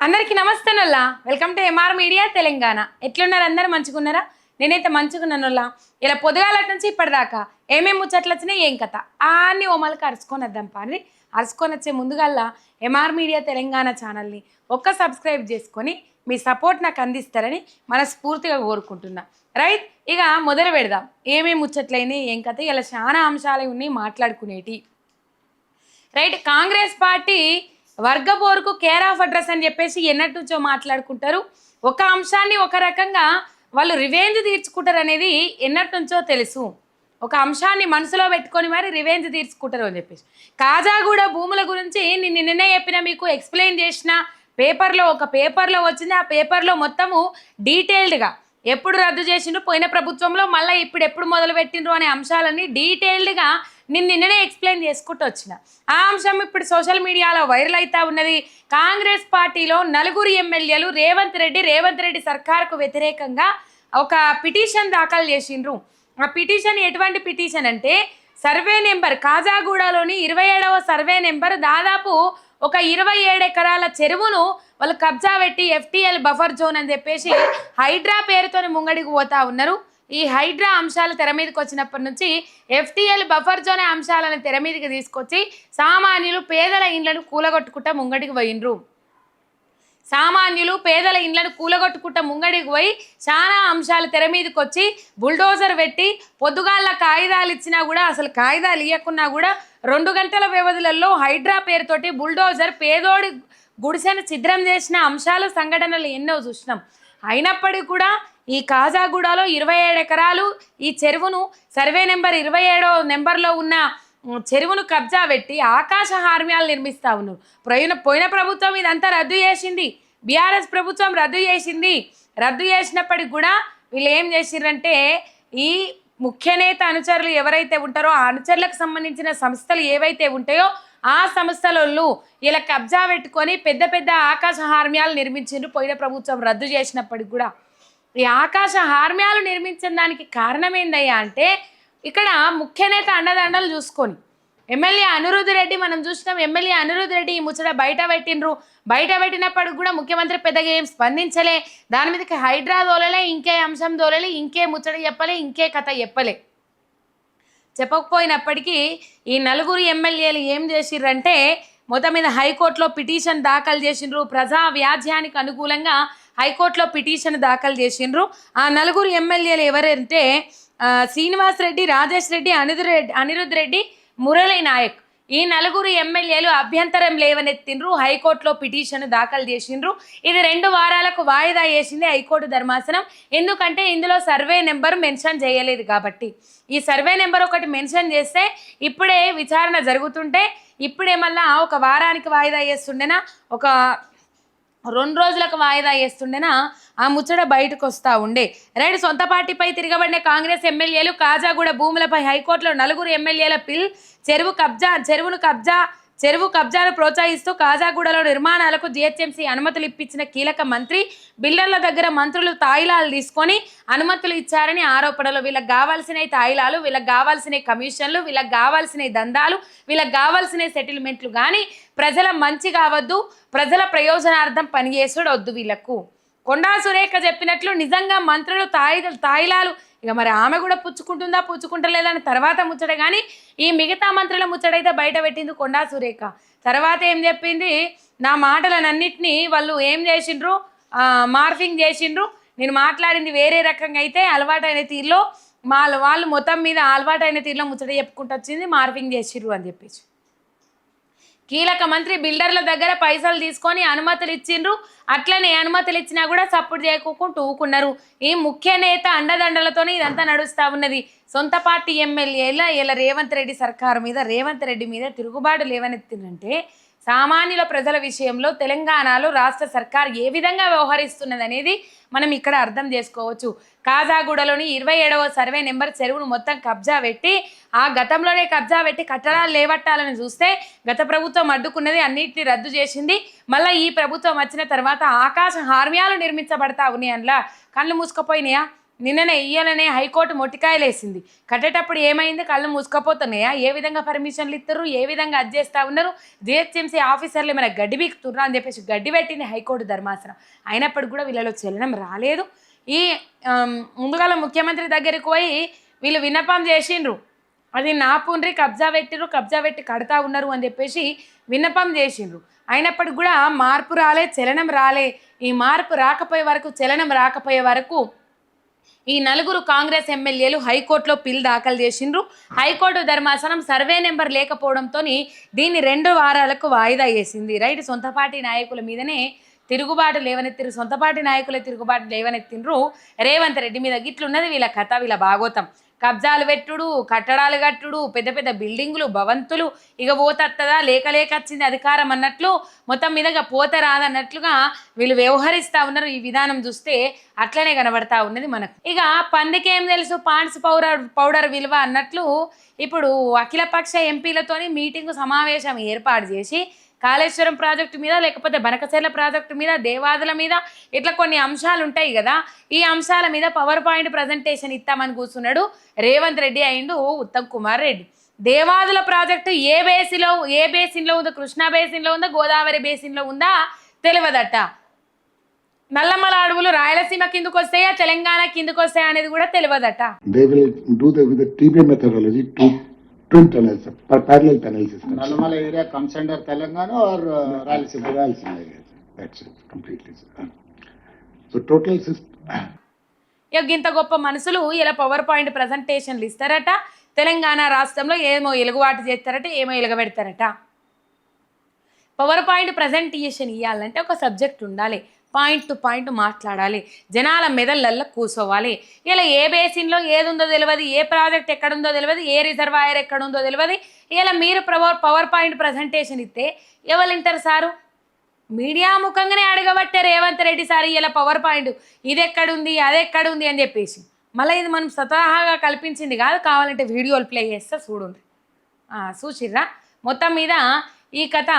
అందరికీ నమస్తే నొల్లా. Welcome to MR media Telangana. ఎట్లున్నారు అందరు? మంచిగున్నారా? నేనైతే మంచిగున్నానొల్లా. ఇలా పొద్దుగాలటి నుంచి ఇప్పటిదాకా ఏమేమి ముచ్చట్లు వచ్చినాయి, ఏం కథ అన్ని ఓమలకి అరుచుకొని వద్దాం పారి. అరుచుకొని వచ్చే ముందుగల్లా ఎంఆర్ మీడియా తెలంగాణ ఛానల్ని సబ్స్క్రైబ్ చేసుకొని మీ సపోర్ట్ నాకు అందిస్తారని మనస్ఫూర్తిగా కోరుకుంటున్నా. రైట్, ఇక మొదలు పెడదాం. ఏమేమి ముచ్చట్లయినాయి, ఏం కథ, ఇలా చాలా అంశాలు ఉన్నాయి మాట్లాడుకునేటి. రైట్, కాంగ్రెస్ పార్టీ వర్గపోరుకు కేర్ ఆఫ్ అడ్రస్ అని చెప్పేసి ఎన్నటి నుంచో మాట్లాడుకుంటారు. ఒక అంశాన్ని ఒక రకంగా వాళ్ళు రివెంజ్ తీర్చుకుంటారు అనేది ఎన్నటి నుంచో తెలుసు. ఒక అంశాన్ని మనసులో పెట్టుకొని మరి రివెంజ్ తీర్చుకుంటారు అని చెప్పేసి. కాజాగూడ భూముల గురించి నేను నిన్నే చెప్పిన, మీకు ఎక్స్ప్లెయిన్ చేసిన ఒక పేపర్లో వచ్చింది. ఆ పేపర్లో మొత్తము డీటెయిల్డ్గా ఎప్పుడు రద్దు చేసిండ్రు, పోయిన ప్రభుత్వంలో మళ్ళీ ఇప్పుడు ఎప్పుడు మొదలు పెట్టిండ్రు అనే అంశాలన్నీ డీటెయిల్డ్గా నిన్ననే ఎక్స్ప్లెయిన్ చేసుకుంటూ వచ్చిన. ఆ అంశం ఇప్పుడు సోషల్ మీడియాలో వైరల్ అవుతా ఉన్నది. కాంగ్రెస్ పార్టీలో నలుగురు ఎమ్మెల్యేలు రేవంత్ రెడ్డి సర్కార్కు వ్యతిరేకంగా ఒక పిటిషన్ దాఖలు చేసిండ్రు. ఆ పిటిషన్ ఎటువంటి పిటిషన్ అంటే, సర్వే నెంబర్ కాజాగూడలోని 27వ సర్వే నెంబర్ దాదాపు ఒక 27 ఎకరాల చెరువును వాళ్ళు కబ్జా పెట్టి FTL బఫర్ జోన్ అని చెప్పేసి హైడ్రా పేరుతో ముంగడికి పోతా ఉన్నారు. ఈ హైడ్రా అంశాలు తెర మీదకి వచ్చినప్పటి నుంచి FTL బఫర్ జోన్ అంశాలను తెర మీదకి తీసుకొచ్చి సామాన్యులు పేదల ఇండ్లను కూలగొట్టుకుంటా ముంగడికి పోయినరు. ముంగడికి పోయి చాలా అంశాలు తెర మీదకి వచ్చి బుల్డోజర్ పెట్టి పొద్దుగాళ్ళ కాగితాలు ఇచ్చినా కూడా, అసలు కాగితాలు ఇవ్వకున్నా కూడా 2 గంటల వ్యవధిలలో హైడ్రా పేరుతోటి బుల్డోజర్ పేదోడి గుడిసెను ఛిద్రం చేసిన అంశాలు, సంఘటనలు ఎన్నో చూసినాం. అయినప్పటికీ కూడా ఈ కాజాగూడలో 27 ఎకరాలు ఈ చెరువును సర్వే నెంబర్ 27వ నెంబర్లో ఉన్న చెరువును కబ్జా పెట్టి ఆకాశ హార్మ్యాలు నిర్మిస్తూ ఉన్నారు. పోయిన ప్రభుత్వం ఇదంతా రద్దు చేసింది. బీఆర్ఎస్ ప్రభుత్వం రద్దు చేసినప్పటికి కూడా వీళ్ళు ఏం చేసిర్రంటే, ఈ ముఖ్య నేత అనుచరులు ఎవరైతే ఉంటారో ఆ అనుచరులకు సంబంధించిన సంస్థలు ఏవైతే ఉంటాయో ఆ సంస్థలలో ఇలా కబ్జా పెట్టుకొని పెద్ద పెద్ద ఆకాశ హార్మ్యాలు నిర్మించిండ్రు. పోయిన ప్రభుత్వం రద్దు చేసినప్పటికి కూడా ఈ ఆకాశ హార్మ్యాలు నిర్మించిన దానికి కారణం ఏందయ్యా అంటే, ఇక్కడ ముఖ్య నేత అండదండలు చూసుకొని ఎమ్మెల్యే అనిరుద్ రెడ్డి మనం చూసినాం. ఎమ్మెల్యే అనిరుద్ రెడ్డి ఈ ముచ్చట బయట పెట్టినప్పటికి కూడా ముఖ్యమంత్రి పెద్దగా ఏం స్పందించలే. దాని మీదకి హైడ్రా దోలలే, ఇంకే అంశం దోలలే, ఇంకే ముచ్చట చెప్పలే, ఇంకే కథ చెప్పకపోయినప్పటికీ ఈ నలుగురు ఎమ్మెల్యేలు ఏం చేసిర్రంటే, మొత్తం మీద హైకోర్టులో పిటిషన్ దాఖలు చేసిండ్రు. ప్రజా వ్యాజ్యానికి అనుకూలంగా హైకోర్టులో పిటిషన్ దాఖలు చేసిండ్రు. ఆ నలుగురు ఎమ్మెల్యేలు ఎవరంటే శ్రీనివాస్ రెడ్డి, రాజేష్ రెడ్డి, అనిరుద్ రెడ్డి, మురళీ నాయక్. ఈ నలుగురు ఎమ్మెల్యేలు అభ్యంతరం లేవనెత్తిండ్రు. హైకోర్టులో పిటిషన్ దాఖలు చేసిండ్రు. ఇది 2 వారాలకు వాయిదా వేసింది హైకోర్టు ధర్మాసనం. ఎందుకంటే ఇందులో సర్వే నెంబర్ మెన్షన్ చేయలేదు కాబట్టి. ఈ సర్వే నెంబర్ ఒకటి మెన్షన్ చేస్తే ఇప్పుడే విచారణ జరుగుతుంటే, ఇప్పుడే మళ్ళా ఒక వారానికి వాయిదా వేస్తుండేనా, ఒక 2 రోజులకు వాయిదా వేస్తుండేనా ఆ ముచ్చట బయటకు వస్తూ ఉండే. రైట్, సొంత పార్టీపై తిరగబడిన కాంగ్రెస్ ఎమ్మెల్యేలు కాజాగూడ భూములపై హైకోర్టులో నలుగురు ఎమ్మెల్యేల చెరువు కబ్జాను ప్రోత్సహిస్తూ కాజాగూడలో నిర్మాణాలకు GHMC అనుమతులు ఇప్పించిన కీలక మంత్రి, బిల్డర్ల దగ్గర మంత్రులు తాయిలాలు తీసుకొని అనుమతులు ఇచ్చారని ఆరోపణలు. వీళ్ళకి కావాల్సిన తాయిలాలు, వీళ్ళకి కావాల్సిన కమిషన్లు, వీళ్ళకి కావాల్సిన దందాలు, వీళ్ళకి కావాల్సిన సెటిల్మెంట్లు, కానీ ప్రజల మంచి కావద్దు, ప్రజల ప్రయోజనార్థం పనిచేసుడు వద్దు వీళ్ళకు. కొండా సురేఖ చెప్పినట్లు నిజంగా మంత్రులు తాయిలాలు, ఇక మరి ఆమె కూడా పుచ్చుకుంటలేదని తర్వాత ముచ్చట, కానీ ఈ మిగతా మంత్రుల ముచ్చటైతే బయట పెట్టింది కొండా సురేఖ. తర్వాత ఏం చెప్పింది, నా మాటలనన్నిటినీ వాళ్ళు ఏం చేసిండ్రు, మార్ఫింగ్ చేసిండ్రు. నేను మాట్లాడింది వేరే రకంగా అయితే అలవాటైన తీరులో వాళ్ళు మొత్తం మీద అలవాటైన తీరులో ముచ్చట చెప్పుకుంటూ వచ్చింది, మార్ఫింగ్ చేసిండ్రు అని చెప్పేసి. కీలక మంత్రి బిల్డర్ల దగ్గర పైసలు తీసుకొని అనుమతులు ఇచ్చిండ్రు. అట్లనే అనుమతులు ఇచ్చినా కూడా సపోర్ట్ చేయకుండా ఊకున్నారు. ఈ ముఖ్య నేత అండదండలతోనే ఇదంతా నడుస్తూ ఉన్నది. సొంత పార్టీ ఎమ్మెల్యేల ఇలా రేవంత్ రెడ్డి మీద తిరుగుబాటు లేవనెత్తిందంటే, సామాన్యుల ప్రజల విషయంలో తెలంగాణలో రాష్ట్ర సర్కార్ ఏ విధంగా వ్యవహరిస్తున్నది అనేది మనం ఇక్కడ అర్థం చేసుకోవచ్చు. కాజాగూడలోని 27వ సర్వే నెంబర్ చెరువును మొత్తం కబ్జా పెట్టి గతంలోనే కట్టడాలు లేవట్టాలని చూస్తే గత ప్రభుత్వం అడ్డుకున్నది, అన్నిటిని రద్దు చేసింది. మళ్ళీ ఈ ప్రభుత్వం వచ్చిన తర్వాత ఆకాశ హార్మ్యాలు నిర్మించబడతా ఉన్నాయి. అందులో కళ్ళు మూసుకుపోయినాయా? నిన్ననే ఇయ్యాలనే హైకోర్టు మొట్టికాయలు వేసింది. కట్టేటప్పుడు ఏమైంది, కళ్ళు మూసుకపోతున్నాయా, ఏ విధంగా పర్మిషన్లు ఇస్తారు, ఏ విధంగా అది చేస్తూ ఉన్నారు, జిహెచ్ఎంసీ ఆఫీసర్లు ఏమైనా గడ్డి బీకుతుర్రా అని చెప్పేసి గడ్డి పెట్టింది హైకోర్టు ధర్మాసనం. అయినప్పటికీ కూడా వీళ్ళలో చలనం రాలేదు. ఈ ముందుగాల ముఖ్యమంత్రి దగ్గరికి పోయి వీళ్ళు విన్నపం చేసిండ్రు, అది నా పుండ్రి కబ్జా పెట్టి కడతా ఉన్నారు అని చెప్పేసి విన్నపం చేసిండ్రు. అయినప్పటికి కూడా మార్పు రాలే, చలనం రాలే. ఈ మార్పు రాకపోయే వరకు, చలనం రాకపోయే వరకు ఈ 4 కాంగ్రెస్ ఎమ్మెల్యేలు హైకోర్టులో పిల్ దాఖలు చేసిండ్రు. హైకోర్టు ధర్మాసనం సర్వే నెంబర్ లేకపోవడంతో దీన్ని 2 వారాలకు వాయిదా వేసింది. రైట్, సొంత పార్టీ నాయకుల మీదనే తిరుగుబాటు లేవనెత్తిరు, సొంత పార్టీ నాయకుల తిరుగుబాటు లేవనెత్తిండ్రు రేవంత్ రెడ్డి మీద. గిట్లున్నది వీళ్ళ కథ, వీళ్ళ భాగోతం. కబ్జాలు పెట్టుడు, కట్టడాలు కట్టుడు, పెద్ద పెద్ద బిల్డింగులు, భవంతులు, ఇక పోతత్తదా లేక వచ్చింది అధికారం అన్నట్లు, మొత్తం మీదగా పోత రాదన్నట్లుగా వీళ్ళు వ్యవహరిస్తూ ఉన్నారు. ఈ విధానం చూస్తే అట్లనే కనబడతా ఉన్నది మనకు. ఇక పందికేం తెలుసు పాండ్స్ పౌడర్ విలువ అన్నట్లు ఇప్పుడు అఖిలపక్ష ఎంపీలతోని మీటింగు సమావేశం ఏర్పాటు చేసి కాళేశ్వరం ప్రాజెక్టు మీద, లేకపోతే బనకచెర్ల ప్రాజెక్టు మీద, దేవాదుల మీద, ఇట్లా కొన్ని అంశాలు ఉంటాయి కదా, ఈ అంశాల మీద పవర్ పాయింట్ ప్రజెంటేషన్ ఇస్తామని కూర్చున్నాడు రేవంత్ రెడ్డి అయిండు ఉత్తమ్ కుమార్ రెడ్డి. దేవాదుల ప్రాజెక్టు ఏ బేసిన్లో ఉందో, కృష్ణా బేసిన్లో ఉందా, గోదావరి బేసిన్లో ఉందా తెలియదట. నల్లమల అడవులు రాయలసీమ కిందకు వస్తాయా, తెలంగాణ కిందకు వస్తాయా అనేది కూడా తెలియదట. twin tunnels, parallel tunnel systems. Nallamala area comes under Telangana or Rayalaseema? Rayalaseema area. That's it, completely. So total system. ఇంత గొప్ప మనసులు ఇలా పవర్ పాయింట్ ప్రజెంటేషన్లు ఇస్తారట. తెలంగాణ రాష్ట్రంలో ఏమో ఎలుగుబాటు చేస్తారట, ఏమో ఎలుగబెడతారట. పవర్ పాయింట్ ప్రజెంటేషన్ ఇవ్వాలంటే ఒక సబ్జెక్ట్ ఉండాలి, పాయింట్ టు పాయింట్ మాట్లాడాలి, జనాల మెదళ్ళల్లో కూర్చోవాలి. ఇలా ఏ బేసిన్లో ఏది ఉందో తెలియదు, ఏ ప్రాజెక్ట్ ఎక్కడుందో తెలియదు, ఏ రిజర్వాయర్ ఎక్కడుందో తెలియదు. ఇలా మీరు పవర్ పాయింట్ ప్రజెంటేషన్ ఇస్తే ఎవరు వింటారు సారు? మీడియా ముఖంగానే అడగబట్టే రేవంత్ రెడ్డి సార్ ఇలా పవర్ పాయింట్ ఇది ఎక్కడుంది, అది ఎక్కడుంది అని చెప్పేసి. మళ్ళీ ఇది మనం స్వతహాగా కల్పించింది కాదు, కావాలంటే వీడియోలు ప్లే చేస్తే చూడండి. చూసిర్రా? మొత్తం మీద ఈ కథ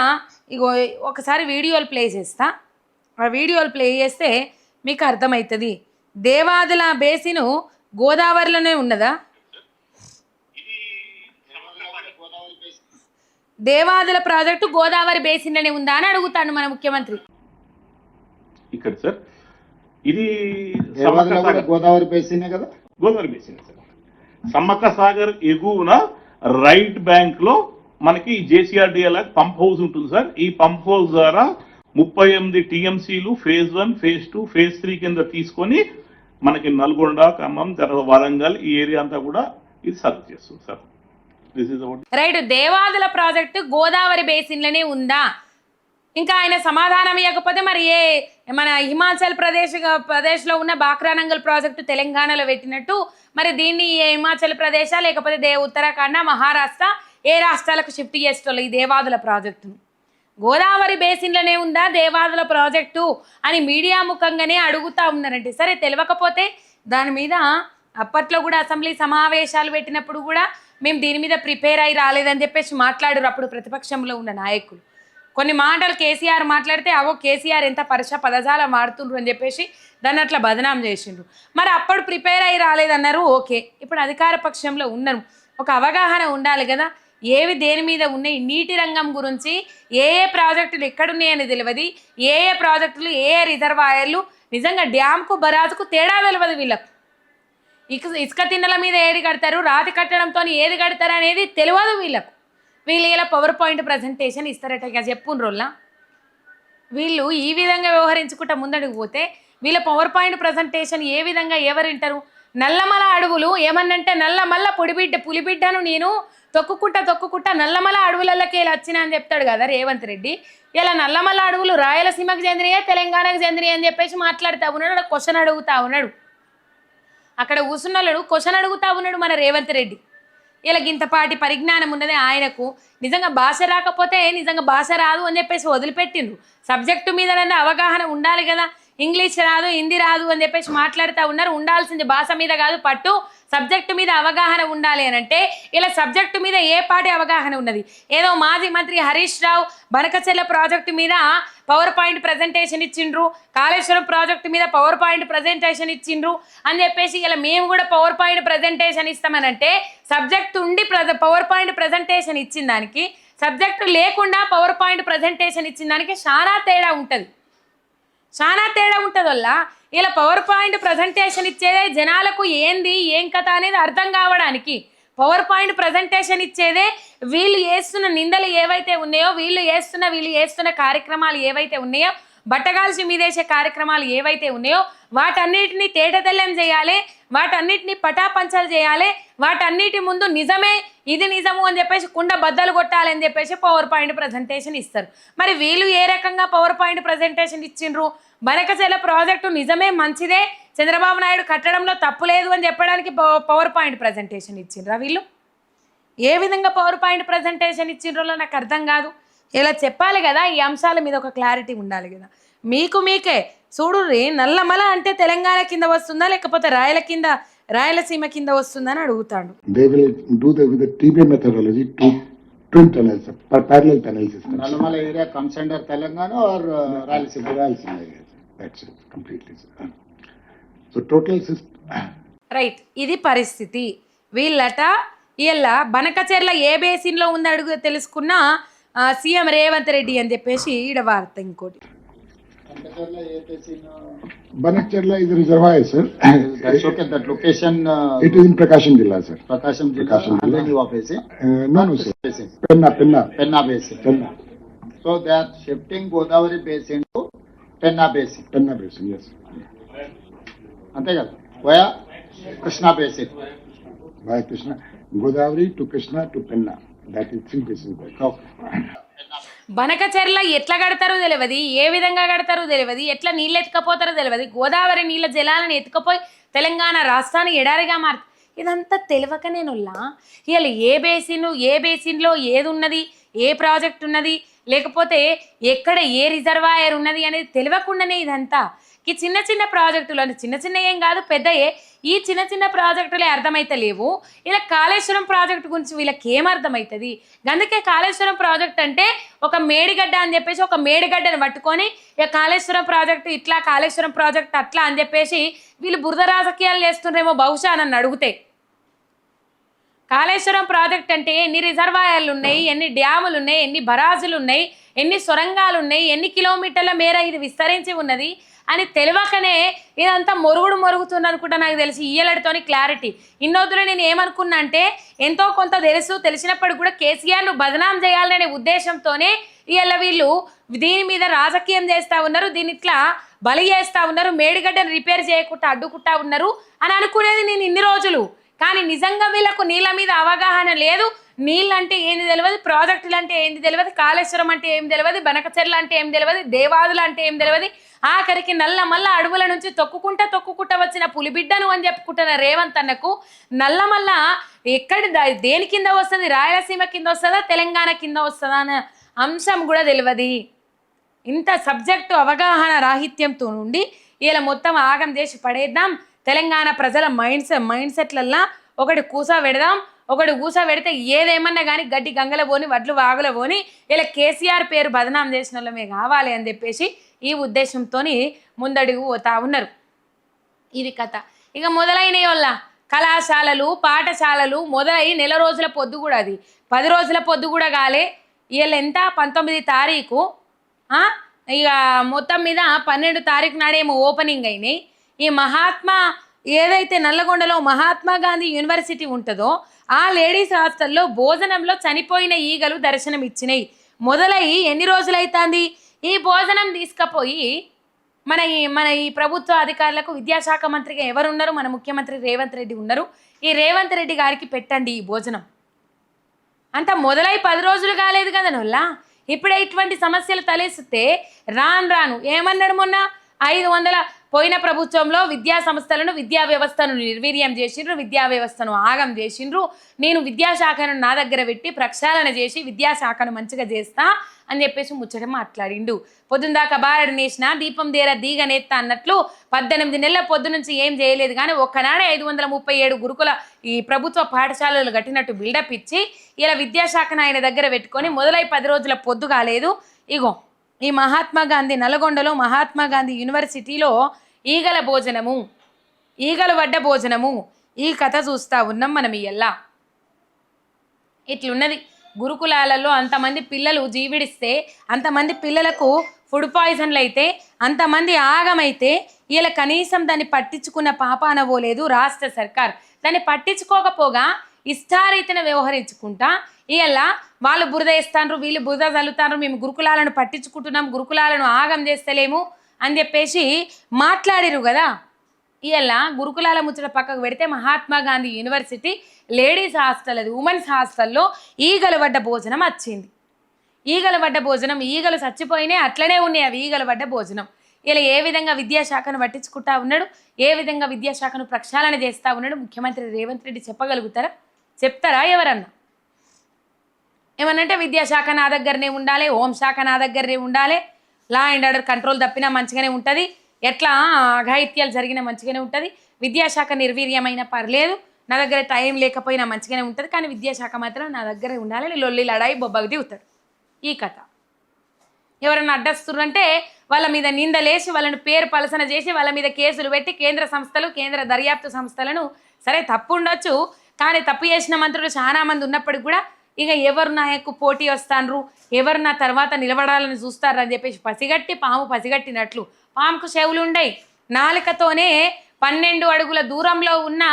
ఇగో ఒకసారి వీడియోలు ప్లే చేస్తా. ఆ వీడియోలు ప్లే చేస్తే మీకు అర్థమవుతుంది. దేవాదుల బేసిను గోదావరిలోనే ఉన్నదా? దేవాదుల ప్రాజెక్టు గోదావరి బేసిన్లోనే ఉందా అని అడుగుతాను మన ముఖ్యమంత్రి. ఇక్కడ సార్ ఇది గోదావరి బేసినే కదా, గోదావరి బేసిన్ సార్. సమ్మక్క సాగర్ ఎగువన రైట్ బ్యాంక్ లో మనకి జేసీఆర్డీఎల్ పంప్ హౌస్ ఉంటుంది సార్. ఈ పంప్ హౌస్ ద్వారా 38 టీఎంసీలు ఫేజ్ 1, ఫేజ్ 2, ఫేజ్ 3 కింద తీసుకొని మనకి నల్గొండ, ఖమ్మం, తర్వాత వరంగల్ ఈ ఏరియా అంతా కూడా ఇది సర్వ్ చేస్తుంది sir. This is right. Devadula project Godavari బేసిన్లోనే ఉందా? ఇంకా ఆయన సమాధానం ఇవ్వకపోతే మరి మన హిమాచల్ ప్రదేశ్లో ఉన్న బాక్రానంగల్ ప్రాజెక్టు తెలంగాణలో పెట్టినట్టు మరి దీన్ని హిమాచల్ ప్రదేశ్ లేకపోతే ఉత్తరాఖండ, మహారాష్ట్ర ఏ రాష్ట్రాలకు షిఫ్ట్ చేస్తారు ఈ దేవాదుల ప్రాజెక్టును? గోదావరి బేసిన్లోనే ఉందా దేవాదుల ప్రాజెక్టు అని మీడియా ముఖంగానే అడుగుతూ ఉన్నారంటే, సరే తెలియకపోతే దాని మీద అప్పట్లో కూడా అసెంబ్లీ సమావేశాలు పెట్టినప్పుడు కూడా మేము దీని మీద ప్రిపేర్ అయ్యి రాలేదని చెప్పేసి మాట్లాడారు అప్పుడు ప్రతిపక్షంలో ఉన్న నాయకులు. కొన్ని మాటలు కేసీఆర్ మాట్లాడితే అవో కేసీఆర్ ఎంత పదజాలం వాడుతుండ్రు అని చెప్పేసి దాన్ని అట్లా బదనాం చేసిండ్రు. మరి అప్పుడు ప్రిపేర్ అయ్యి రాలేదన్నారు, ఓకే. ఇప్పుడు అధికార పక్షంలో ఉన్నారు, ఒక అవగాహన ఉండాలి కదా. ఏవి దేని మీద ఉన్నాయి, నీటి రంగం గురించి ఏ ప్రాజెక్టులు ఎక్కడున్నాయని తెలియదు, ఏ ప్రాజెక్టులు ఏ రిజర్వాయర్లు, నిజంగా డ్యామ్కు బరాజుకు తేడా తెలియదు వీళ్ళకు. ఇసుక తిన్నెల మీద ఏది కడతారు, రాతి కట్టడంతో ఏది కడతారు అనేది తెలియదు వీళ్ళకు. వీళ్ళు ఇలా పవర్ పాయింట్ ప్రజెంటేషన్ ఇస్తారట. ఇక చెప్పుండ్రోళ్ళ వీళ్ళు ఈ విధంగా వ్యవహరించుకుంటా ముందడుగు పోతే వీళ్ళ పవర్ పాయింట్ ప్రజెంటేషన్ ఏ విధంగా ఎవరు వింటారు? నల్లమల అడవులు ఏమన్నంటే నల్లమల్ల పులిబిడ్డను నేను తొక్కుకుంటా నల్లమల అడవులకి ఇలా వచ్చినా అని చెప్తాడు కదా రేవంత్ రెడ్డి. ఇలా నల్లమల అడవులు రాయలసీమకు చెందినయే, తెలంగాణకు చెందినవి అని చెప్పేసి మాట్లాడుతూ ఉన్నాడు. క్వశ్చన్ అడుగుతా ఉన్నాడు, అక్కడ కూర్చున్నోళ్ళు క్వశ్చన్ అడుగుతా ఉన్నాడు మన రేవంత్ రెడ్డి. ఇలా ఇంతపాటి పరిజ్ఞానం ఉన్నది ఆయనకు. నిజంగా భాష రాకపోతే నిజంగా భాష రాదు అని చెప్పేసి వదిలిపెట్టిండ్రు. సబ్జెక్టు మీద అవగాహన ఉండాలి కదా. ఇంగ్లీష్ రాదు, హిందీ రాదు అని చెప్పేసి మాట్లాడుతూ ఉన్నారు. ఉండాల్సింది భాష మీద కాదు, పట్టు సబ్జెక్టు మీద అవగాహన ఉండాలి అని అంటే ఇలా సబ్జెక్టు మీద ఏ పాటి అవగాహన ఉన్నది? ఏదో మాజీ మంత్రి హరీష్ రావు బనకచెర్ల ప్రాజెక్టు మీద పవర్ పాయింట్ ప్రజెంటేషన్ ఇచ్చిండ్రు, కాళేశ్వరం ప్రాజెక్టు మీద పవర్ పాయింట్ ప్రజెంటేషన్ ఇచ్చిండ్రు అని చెప్పేసి ఇలా మేము కూడా పవర్ పాయింట్ ప్రజెంటేషన్ ఇస్తామనంటే సబ్జెక్ట్ ఉండి పవర్ పాయింట్ ప్రజెంటేషన్ ఇచ్చిన దానికి సబ్జెక్టు లేకుండా పవర్ పాయింట్ ప్రజెంటేషన్ ఇచ్చిన దానికి చాలా తేడా ఉంటుంది. వల్ల ఇలా పవర్ పాయింట్ ప్రజెంటేషన్ ఇచ్చేదే జనాలకు ఏంది ఏం కథ అనేది అర్థం కావడానికి. పవర్ పాయింట్ ప్రజెంటేషన్ ఇచ్చేదే వీళ్ళు చేస్తున్న నిందలు ఏవైతే ఉన్నాయో, వీళ్ళు చేస్తున్న కార్యక్రమాలు ఏవైతే ఉన్నాయో, బట్టగాల్సి మీదేసే కార్యక్రమాలు ఏవైతే ఉన్నాయో వాటన్నిటిని తేటతెల్లం చేయాలి, వాటన్నిటిని పటాపంచలు చేయాలి, వాటన్నిటి ముందు నిజమే ఇది నిజము అని చెప్పేసి కుండ బద్దలు కొట్టాలని చెప్పేసి పవర్ పాయింట్ ప్రజెంటేషన్ ఇస్తారు. మరి వీళ్ళు ఏ రకంగా పవర్ పాయింట్ ప్రజెంటేషన్ ఇచ్చిండ్రు? బనకచెర్ల ప్రాజెక్టు నిజమే మంచిదే, చంద్రబాబు నాయుడు కట్టడంలో తప్పు లేదు అని చెప్పడానికి పవర్ పాయింట్ ప్రజెంటేషన్ ఇచ్చిండ్రా వీళ్ళు? ఏ విధంగా పవర్ పాయింట్ ప్రజెంటేషన్ ఇచ్చిండ్రో నాకు అర్థం కాదు. ఇలా చెప్పాలి కదా, ఈ అంశాల మీద ఒక క్లారిటీ ఉండాలి కదా. మీకే చూడుర్రి, నల్లమల అంటే తెలంగాణ కింద వస్తుందా లేకపోతే రాయలసీమ కింద వస్తుందా అని అడుగుతాడు. They will do with the TBA methodology to twin tunnels, parallel tunnel systems. Nallamala area comes under Telangana or Rayalaseema? Rayalaseema area. That's it, completely. So total system. Right, ఇది పరిస్థితి. వీళ్ళట ఇలా బనకచెర్ల ఏ బేసిన్లో ఉంది అడుగు తెలుసుకున్న సీఎం రేవంత్ రెడ్డి అని చెప్పేసి ఈడ వార్త. ఇంకోటి Banacherla Banacherla is a reservoir. is a reservoir, sir. That's okay. That location. It is in Prakasham Jilla, sir. Prakasham Jilla. Prakasham Jilla. And then you are facing. No, sir. Facing. Penna Basin. Penna. So they are shifting Godavari Basin to Penna Basin. Penna Basin, yes. అంతే కదా, via Krishna basin. By Krishna, Godavari to Krishna to Penna. That is 3 basins. Banakacherla ఎట్లా కడతారో తెలియదు, ఏ విధంగా కడతారో తెలియదు, ఎట్లా నీళ్ళు ఎత్తుకపోతారో తెలియదు. గోదావరి నీళ్ళ జలాలను ఎత్తుకపోయి తెలంగాణ రాష్ట్రాన్ని ఎడారిగా మారుతుంది. ఇదంతా తెలియక నేనుల్లా ఇవాళ ఏ బేసిన్లో ఏది ఉన్నది, ఏ ప్రాజెక్ట్ ఉన్నది, లేకపోతే ఎక్కడ ఏ రిజర్వాయర్ ఉన్నది అనేది తెలియకుండానే ఇదంతా. ఈ చిన్న ప్రాజెక్టులు అంటే చిన్న ఏం కాదు, పెద్దయే. ఈ చిన్న ప్రాజెక్టులే అర్థమైతే లేవు. ఇలా కాళేశ్వరం ప్రాజెక్టు గురించి వీళ్ళకి ఏం అర్థమవుతుంది? అందుకే కాళేశ్వరం ప్రాజెక్ట్ అంటే ఒక మేడిగడ్డ అని చెప్పేసి ఒక మేడిగడ్డను పట్టుకొని ఇక కాళేశ్వరం ప్రాజెక్టు ఇట్లా, కాళేశ్వరం ప్రాజెక్టు అట్లా అని చెప్పేసి వీళ్ళు బురద రాజకీయాలు చేస్తుండ్రేమో బహుశా నన్ను అడిగితే. కాళేశ్వరం ప్రాజెక్ట్ అంటే ఎన్ని రిజర్వాయర్లు ఉన్నాయి, ఎన్ని డ్యాములు ఉన్నాయి, ఎన్ని బరాజులు ఉన్నాయి, ఎన్ని సొరంగాలు ఉన్నాయి, ఎన్ని కిలోమీటర్ల మేర ఇది విస్తరించి ఉన్నది అని తెలియకనే ఇదంతా మొరుగుతుంది అనుకుంటా. నాకు తెలిసి ఇయ్యలడితోని క్లారిటీ ఇన్నొద్దులో నేను ఏమనుకున్నా అంటే ఎంతో కొంత తెలిసినప్పుడు కూడా కేసీఆర్ను బదనాం చేయాలనే ఉద్దేశంతోనే ఇవాళ వీళ్ళు దీని మీద రాజకీయం చేస్తూ ఉన్నారు, దీని ఇట్లా బలి చేస్తూ ఉన్నారు, మేడిగడ్డను రిపేర్ చేయకుండా అడ్డుకుంటా ఉన్నారు అని అనుకునేది నేను ఇన్ని రోజులు. కానీ నిజంగా వీళ్ళకు నీళ్ళ మీద అవగాహన లేదు. నీళ్ళు అంటే ఏంది తెలియదు, ప్రాజెక్టులు అంటే ఏంది తెలియదు, కాళేశ్వరం అంటే ఏం తెలియదు, బనకచెర్ల అంటే ఏం తెలియదు, దేవాదులు అంటే ఏం తెలియదు. ఆఖరికి నల్లమల్ల అడవుల నుంచి తొక్కుకుంటా వచ్చిన పులిబిడ్డను అని చెప్పుకుంటున్న రేవంత్ అన్నకు నల్లమల్ల దేని కింద వస్తుంది, రాయలసీమ కింద వస్తుందా తెలంగాణ కింద వస్తుందా అనే అంశం కూడా తెలియదు. ఇంత సబ్జెక్టు అవగాహన రాహిత్యంతో నుండి ఇలా మొత్తం ఆగం చేసి పడేద్దాం. తెలంగాణ ప్రజల మైండ్ సెట్లల్లా ఒకటి కూసబెడదాం, ఒకటి కూసబెడితే ఏదేమన్నా కానీ గడ్డి గంగల పోని వడ్లు వాగుల పోని ఇలా కేసీఆర్ పేరు బదనాం చేసిన వాళ్ళమే కావాలి అని చెప్పేసి ఈ ఉద్దేశంతో ముందడుగు పోతా ఉన్నారు. ఇది కథ. ఇక మొదలైనవి వల్ల కళాశాలలు పాఠశాలలు మొదలై నెల రోజుల పొద్దు కూడా, అది 10 రోజుల పొద్దు కూడా కాలే. వీళ్ళు ఎంత 19 తారీఖు, ఇక మొత్తం మీద 12 తారీఖు నాడేమో ఓపెనింగ్ అయినాయి. ఈ మహాత్మా ఏదైతే నల్లగొండలో మహాత్మా గాంధీ యూనివర్సిటీ ఉంటుందో ఆ లేడీస్ హాస్టల్లో భోజనంలో చనిపోయిన ఈగలు దర్శనం ఇచ్చినాయి. మొదలయ్యి ఎన్ని రోజులైతుంది? ఈ భోజనం తీసుకుపోయి మన ఈ ప్రభుత్వ అధికారులకు విద్యాశాఖ మంత్రిగా ఎవరున్నారు? మన ముఖ్యమంత్రి రేవంత్ రెడ్డి ఉన్నారు. ఈ రేవంత్ రెడ్డి గారికి పెట్టండి ఈ భోజనం. అంత మొదలై 10 రోజులు కాలేదు కదా నొల్లా. ఇప్పుడే ఇటువంటి సమస్యలు తలెత్తితే రాను ఏమన్నాడు మొన్న 500 పోయిన ప్రభుత్వంలో విద్యా సంస్థలను విద్యా వ్యవస్థను నిర్వీర్యం చేసిండ్రు, విద్యా వ్యవస్థను ఆగం చేసిండ్రు, నేను విద్యాశాఖను నా దగ్గర పెట్టి ప్రక్షాళన చేసి విద్యాశాఖను మంచిగా చేస్తా అని చెప్పేసి ముచ్చట మాట్లాడిండు. పొద్దుందాకా బారడు నేసిన దీపం దేర దీగనేత్తా అన్నట్లు 18 నెలల పొద్దు నుంచి ఏం చేయలేదు. కానీ ఒక్కనాడే 537 గురుకుల ఈ ప్రభుత్వ పాఠశాలలు కట్టినట్టు బిల్డప్ ఇచ్చి ఇలా విద్యాశాఖను ఆయన దగ్గర పెట్టుకొని మొదలై 10 రోజుల పొద్దు కాలేదు. ఇగో ఈ మహాత్మా గాంధీ నల్గొండలో మహాత్మా గాంధీ యూనివర్సిటీలో ఈగల భోజనము, ఈగలు వడ్డ భోజనము, ఈ కథ చూస్తూ ఉన్నాం మనం ఇయ్యల్లా. ఇట్లున్నది గురుకులాలలో అంతమంది పిల్లలు జీవిడిస్తే, అంతమంది పిల్లలకు ఫుడ్ పాయిజన్లు అయితే, అంతమంది ఆగమైతే ఇలా కనీసం దాన్ని పట్టించుకున్న పాపాన పోలేదు రాష్ట్ర సర్కార్. దాన్ని పట్టించుకోకపోగా ఇష్టారీతిన వ్యవహరించుకుంటా ఇలా వాళ్ళు బురద వేస్తాండ్రు, వీళ్ళు బురద చల్లుతాండ్రు, మేము గురుకులాలను పట్టించుకుంటున్నాం, గురుకులాలను ఆగం చేస్తలేము అని చెప్పేసి మాట్లాడిరు కదా. ఇలా గురుకులాల ముచ్చట పక్కకు పెడితే Mahatma Gandhi university ladies hostel, అది ఉమెన్స్ హాస్టల్లో ఈగలు వడ్డ భోజనం వచ్చింది. ఈగలు వడ్డ భోజనం, ఈగలు చచ్చిపోయినాయి, అట్లనే ఉన్నాయి అవి ఈగలు వడ్డ భోజనం. ఇలా ఏ విధంగా విద్యాశాఖను పట్టించుకుంటా ఉన్నాడు, ఏ విధంగా విద్యాశాఖను ప్రక్షాళన చేస్తూ ఉన్నాడు ముఖ్యమంత్రి రేవంత్ రెడ్డి చెప్పగలుగుతారా? చెప్తారా ఎవరన్నా? ఏమనంటే విద్యాశాఖ నా దగ్గరనే ఉండాలి, హోంశాఖ నా దగ్గరనే ఉండాలి, లా అండ్ ఆర్డర్ కంట్రోల్ తప్పినా మంచిగానే ఉంటుంది, ఎట్లా అఘాయిత్యాలు జరిగినా మంచిగానే ఉంటుంది, విద్యాశాఖ నిర్వీర్యమైన పర్లేదు, నా దగ్గర టైం లేకపోయినా మంచిగానే ఉంటుంది, కానీ విద్యాశాఖ మాత్రం నా దగ్గరే ఉండాలి, లొల్లి లడాయి బొబ్బకు దిగుతాడు. ఈ కథ ఎవరన్నా అడ్డస్తున్నారంటే వాళ్ళ మీద నిందలేసి, వాళ్ళని పేరు పలసన చేసి, వాళ్ళ మీద కేసులు పెట్టి కేంద్ర సంస్థలు, కేంద్ర దర్యాప్తు సంస్థలను, సరే తప్పు ఉండొచ్చు, కానీ తప్పు చేసిన మంత్రులు చాలా మంది ఉన్నప్పటికి కూడా ఇక ఎవరు నాకు పోటీ వస్తాన్రు, ఎవరు నా తర్వాత నిలబడాలని చూస్తారని చెప్పేసి పసిగట్టి పాము పసిగట్టినట్లు, పాముకు చెవులు ఉండయి, నాలుకతోనే 12 అడుగుల దూరంలో ఉన్న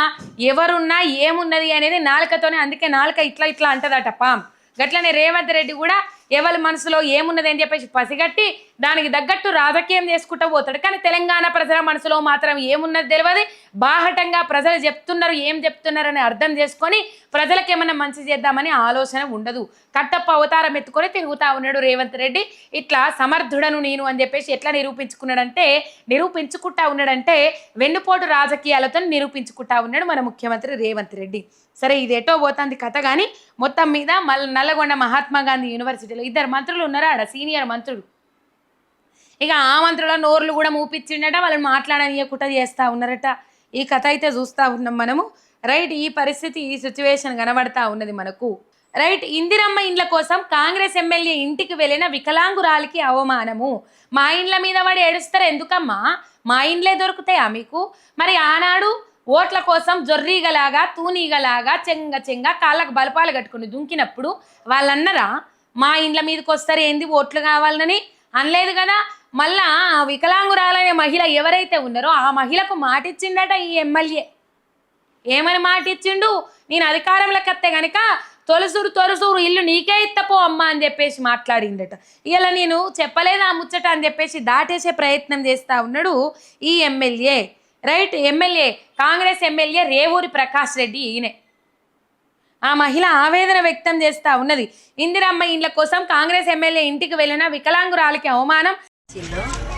ఎవరున్నా ఏమున్నది అనేది నాలుకతోనే, అందుకే నాలుక ఇట్లా ఇట్లా అంటదట పాము. గట్లనే రేవంత్ రెడ్డి కూడా ఎవరి మనసులో ఏమున్నది అని చెప్పేసి పసిగట్టి దానికి తగ్గట్టు రాజకీయం చేసుకుంటూ పోతాడు. కానీ తెలంగాణ ప్రజల మనసులో మాత్రం ఏమున్నది తెలియదు. బాహటంగా ప్రజలు చెప్తున్నారు, ఏం చెప్తున్నారని అర్థం చేసుకొని ప్రజలకు ఏమన్నా మంచి చేద్దామని ఆలోచన ఉండదు. కట్టప్ప అవతారం ఎత్తుకొని తిరుగుతూ ఉన్నాడు రేవంత్ రెడ్డి. ఇట్లా సమర్థుడను నేను అని చెప్పేసి ఎట్లా నిరూపించుకుంటా ఉన్నాడంటే వెన్నుపోటు రాజకీయాలతో నిరూపించుకుంటా ఉన్నాడు మన ముఖ్యమంత్రి రేవంత్ రెడ్డి. సరే, ఇది ఎటో పోతుంది కథ. కానీ మొత్తం మీద నల్లగొండ మహాత్మా గాంధీ యూనివర్సిటీలో 2 మంత్రులు ఉన్నారా ఆడ, సీనియర్ మంత్రులు. ఇక ఆ మంత్రుల నోర్లు కూడా మూపించిండట, వాళ్ళని మాట్లాడనీయకుండా చేస్తూ ఉన్నారట. ఈ కథ అయితే చూస్తూ ఉన్నాం మనము. రైట్, ఈ పరిస్థితి, ఈ సిచ్యువేషన్ కనబడతా ఉన్నది మనకు. రైట్, ఇందిరమ్మ ఇండ్ల కోసం కాంగ్రెస్ ఎమ్మెల్యే ఇంటికి వెళ్ళిన వికలాంగురాలికి అవమానము. మా ఇండ్ల మీద వాడు ఏడుస్తారు ఎందుకమ్మా? మా ఇండ్లే దొరుకుతాయా మీకు? మరి ఆనాడు ఓట్ల కోసం జొర్రీగలాగా, తూనీగలాగా, చెంగ కాళ్ళకు బలపాలు కట్టుకుని దుంకినప్పుడు వాళ్ళన్నరా మా ఇండ్ల మీదకి వస్తారు ఏంది ఓట్లు కావాలని? అనలేదు కదా. మళ్ళా వికలాంగురాలనే మహిళ ఎవరైతే ఉన్నారో ఆ మహిళకు మాటిచ్చిండట ఈ ఎమ్మెల్యే. ఏమని మాటిచ్చిండు? నేను అధికారంలోకి వస్తే కనుక తొలసూరు ఇల్లు నీకే ఇత్తపో అమ్మ అని చెప్పేసి మాట్లాడిండట. ఇలా నేను చెప్పలేదు ఆ ముచ్చట అని చెప్పేసి దాటేసే ప్రయత్నం చేస్తూ ఉన్నాడు ఈ MLA. Right, MLA, Congress MLA Revuri Prakash Reddy ఈయనే. ఆ మహిళ ఆవేదన వ్యక్తం చేస్తూ ఉన్నది. ఇందిరమ్మ ఇండ్ల కోసం కాంగ్రెస్ ఎమ్మెల్యే ఇంటికి వెళ్ళిన వికలాంగురాలికి అవమానం.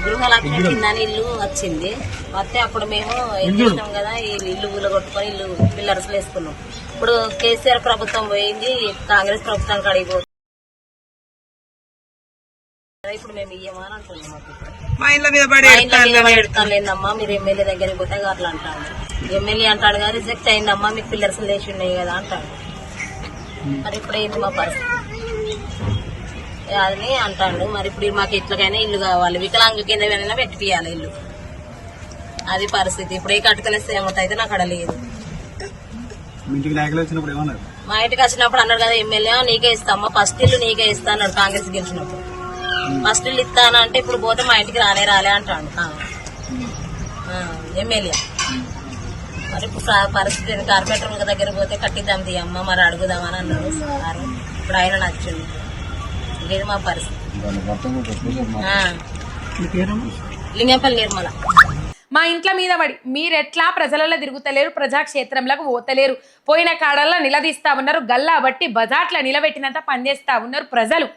గృహలక్ష్మి కింద ఇల్లు వచ్చింది, వస్తే అప్పుడు మేము ఏం చేసినాం కదా, ఇల్లు కూలగొట్టుకొని ఇల్లు పిల్లర్స్ వేసుకున్నాం. ఇప్పుడు కేసీఆర్ ప్రభుత్వం పోయింది, కాంగ్రెస్ ప్రభుత్వానికి అడిగిపోతుంది. ఇప్పుడు మేము ఇయ్యమని అంటున్నాం. మా ఇండ్ల మీద పెడతాను లేదమ్మా, మీరు ఎమ్మెల్యే దగ్గరికి పోతే అట్లా అంటాడు. ఎమ్మెల్యే అంటాడు కదా, రిజెక్ట్ అయిందమ్మా, మీకు పిల్లర్స్ లేచి ఉన్నాయి కదా అంటాడు. మరి ఇప్పుడు ఏంటి మా పరిస్థితి అని అంటాడు. మరి ఇప్పుడు మాకు ఇట్లకైనా ఇల్లు కావాలి, వికలాంగ కింద వెళ్ళినా పెట్టిపియాలి ఇల్లు, అది పరిస్థితి. ఇప్పుడు ఏ కట్టుకలేస్తే ఏమవుతాయితే నాకు అక్కడ లేదు. మా ఇంటికి వచ్చినప్పుడు అన్నాడు కదా ఎమ్మెల్యే నీకే ఇస్తామ్మా, ఫస్ట్ ఇల్లు నీకే ఇస్తా అన్నాడు కాంగ్రెస్ గెలిచినప్పుడు. ఫస్ట్ ఇల్లు ఇస్తానంటే ఇప్పుడు పోతే మా ఇంటికి రాలే అంటాడు ఎమ్మెల్యే. మరి ఇప్పుడు పరిస్థితి కార్పొరేటర్ దగ్గర పోతే కట్టిద్దాం తీయమ్మ, మరి అడుగుదామని అన్నాడు సార్. ఇప్పుడు ఆయన నచ్చింది, ఇది మా పరిస్థితి. లింగంపల్లి నిర్మల. మా ఇంట్ల మీద పడి మీరెట్లా ప్రజలలో తిరుగుతలేరు, ప్రజాక్షేత్రంలోకి పోతలేరు, పోయిన కాడల్లో నిలదీస్తా ఉన్నారు, గల్లా బట్టి బజాట్ల నిలబెట్టినంత పనిచేస్తా ఉన్నారు, ప్రజలు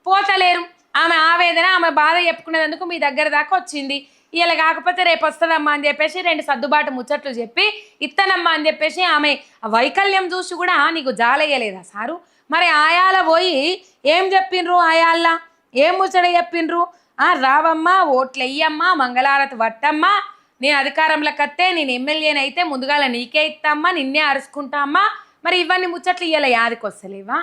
పోతలేరు. ఆమె ఆవేదన, ఆమె బాధ చెప్పుకునేందుకు మీ దగ్గర దాకా వచ్చింది. ఇలా కాకపోతే రేపు వస్తుందమ్మా అని చెప్పేసి 2 సర్దుబాటు ముచ్చట్లు చెప్పి ఇత్తనమ్మా అని చెప్పేసి ఆమె వైకల్యం చూసి కూడా నీకు జాలయ్యలేదా సారు? మరి ఆయాల పోయి ఏం చెప్పిండ్రు? ఆయాల్లా ఏం ముచ్చట చెప్పిండ్రు? రావమ్మా, ఓట్లు వెయ్యమ్మా, మంగళారతి వట్టమ్మా, నేను అధికారంలోకి వస్తే నేను ఎమ్మెల్యేనైతే ముందుగాల నీకే ఇస్తామ్మా, నిన్నే అరుచుకుంటామ్మా. మరి ఇవన్నీ ముచ్చట్లు ఇయ్యాల యాదికి వస్తలేవా?